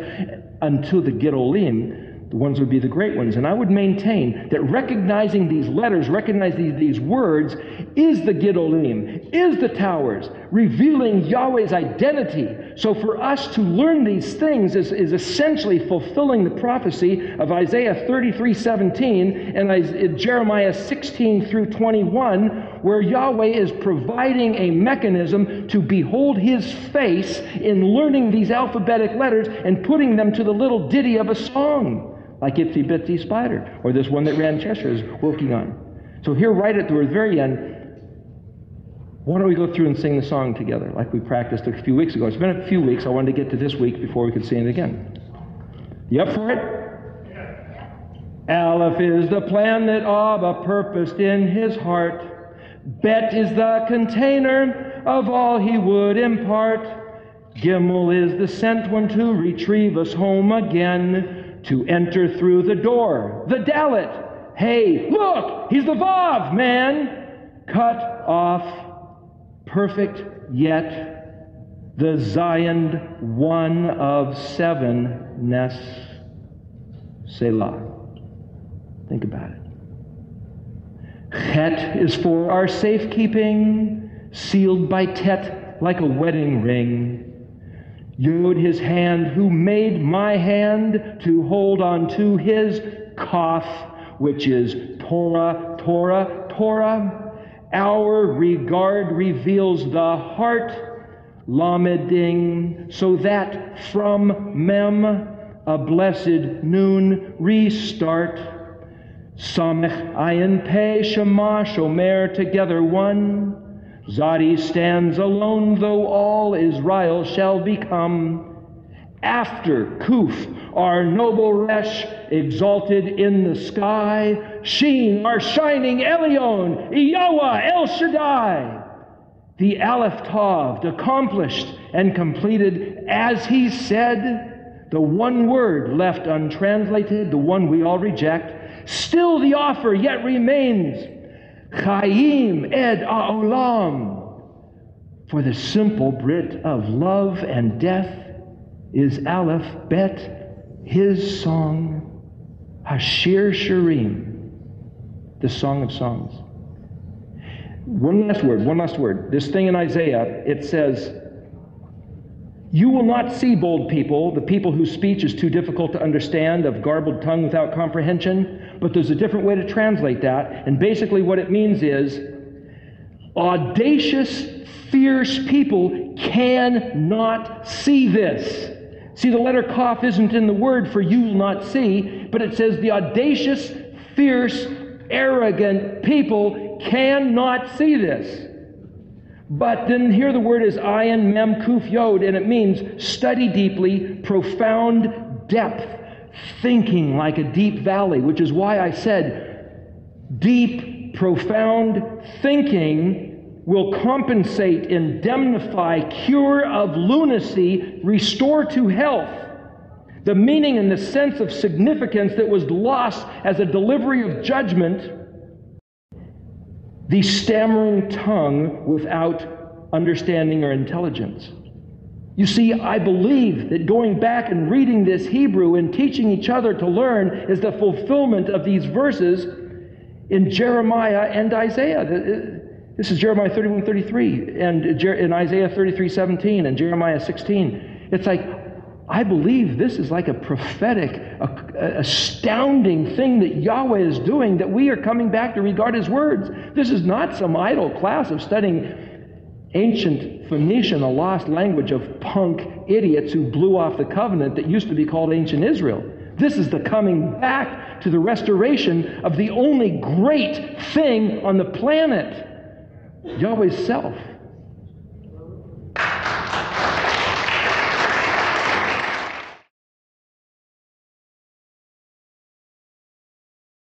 until the gidolim. The ones would be the great ones. And I would maintain that recognizing these letters, recognizing these words, is the gidolim, is the towers, revealing Yahweh's identity. So for us to learn these things is essentially fulfilling the prophecy of Isaiah 33:17 and Jeremiah 16 through 21, where Yahweh is providing a mechanism to behold his face in learning these alphabetic letters and putting them to the little ditty of a song. Like Itsy Bitsy Spider, or this one that Rand Cheshire is working on. So here, right at the very end, why don't we go through and sing the song together, like we practiced a few weeks ago. It's been a few weeks. I wanted to get to this week before we could sing it again. You up for it? Yeah. Aleph is the plan that Abba purposed in his heart. Bet is the container of all he would impart. Gimel is the sent one to retrieve us home again. To enter through the door, the Dalet. Hey, look, he's the Vav, man. Cut off, perfect yet, the Zion, one of seven, Nes, Selah. Think about it. Chet is for our safekeeping, sealed by Tet like a wedding ring. Yod, his hand, who made my hand to hold on to his Kaf, which is Torah, Torah, Torah. Our regard reveals the heart, Lameding, so that from Mem, a blessed noon restart. Samech, Ayin, Pei, Shema, Shomer, together one. Zadi stands alone, though all Israel shall become. After Kuf, our noble Resh, exalted in the sky. Sheen, our shining Elyon, Yahweh, El Shaddai. The Aleph Tav, accomplished and completed as he said. The one word left untranslated, the one we all reject. Still the offer yet remains. Chaim ed ha'olam. For the simple Brit of love and death is Aleph Bet, his song, Hashir Shirim, the Song of Songs. One last word. This thing in Isaiah, it says, you will not see bold people, the people whose speech is too difficult to understand, of garbled tongue without comprehension. But there's a different way to translate that. And basically what it means is, audacious, fierce people cannot see this. See, the letter Kaf isn't in the word for you will not see, but it says the audacious, fierce, arrogant people cannot see this. But then here the word is ayin, mem, kuf, yod, and it means study deeply, profound depth, thinking like a deep valley, which is why I said deep, profound thinking will compensate, indemnify, cure of lunacy, restore to health. The meaning and the sense of significance that was lost as a delivery of judgment. The stammering tongue without understanding or intelligence. You see, I believe that going back and reading this Hebrew and teaching each other to learn is the fulfillment of these verses in Jeremiah and Isaiah. This is Jeremiah 31:33 and in Isaiah 33:17 and Jeremiah 16. It's like, I believe this is like a prophetic, astounding thing that Yahweh is doing, that we are coming back to regard His words. This is not some idle class of studying ancient Phoenician, a lost language of punk idiots who blew off the covenant that used to be called ancient Israel. This is the coming back to the restoration of the only great thing on the planet, Yahweh's self.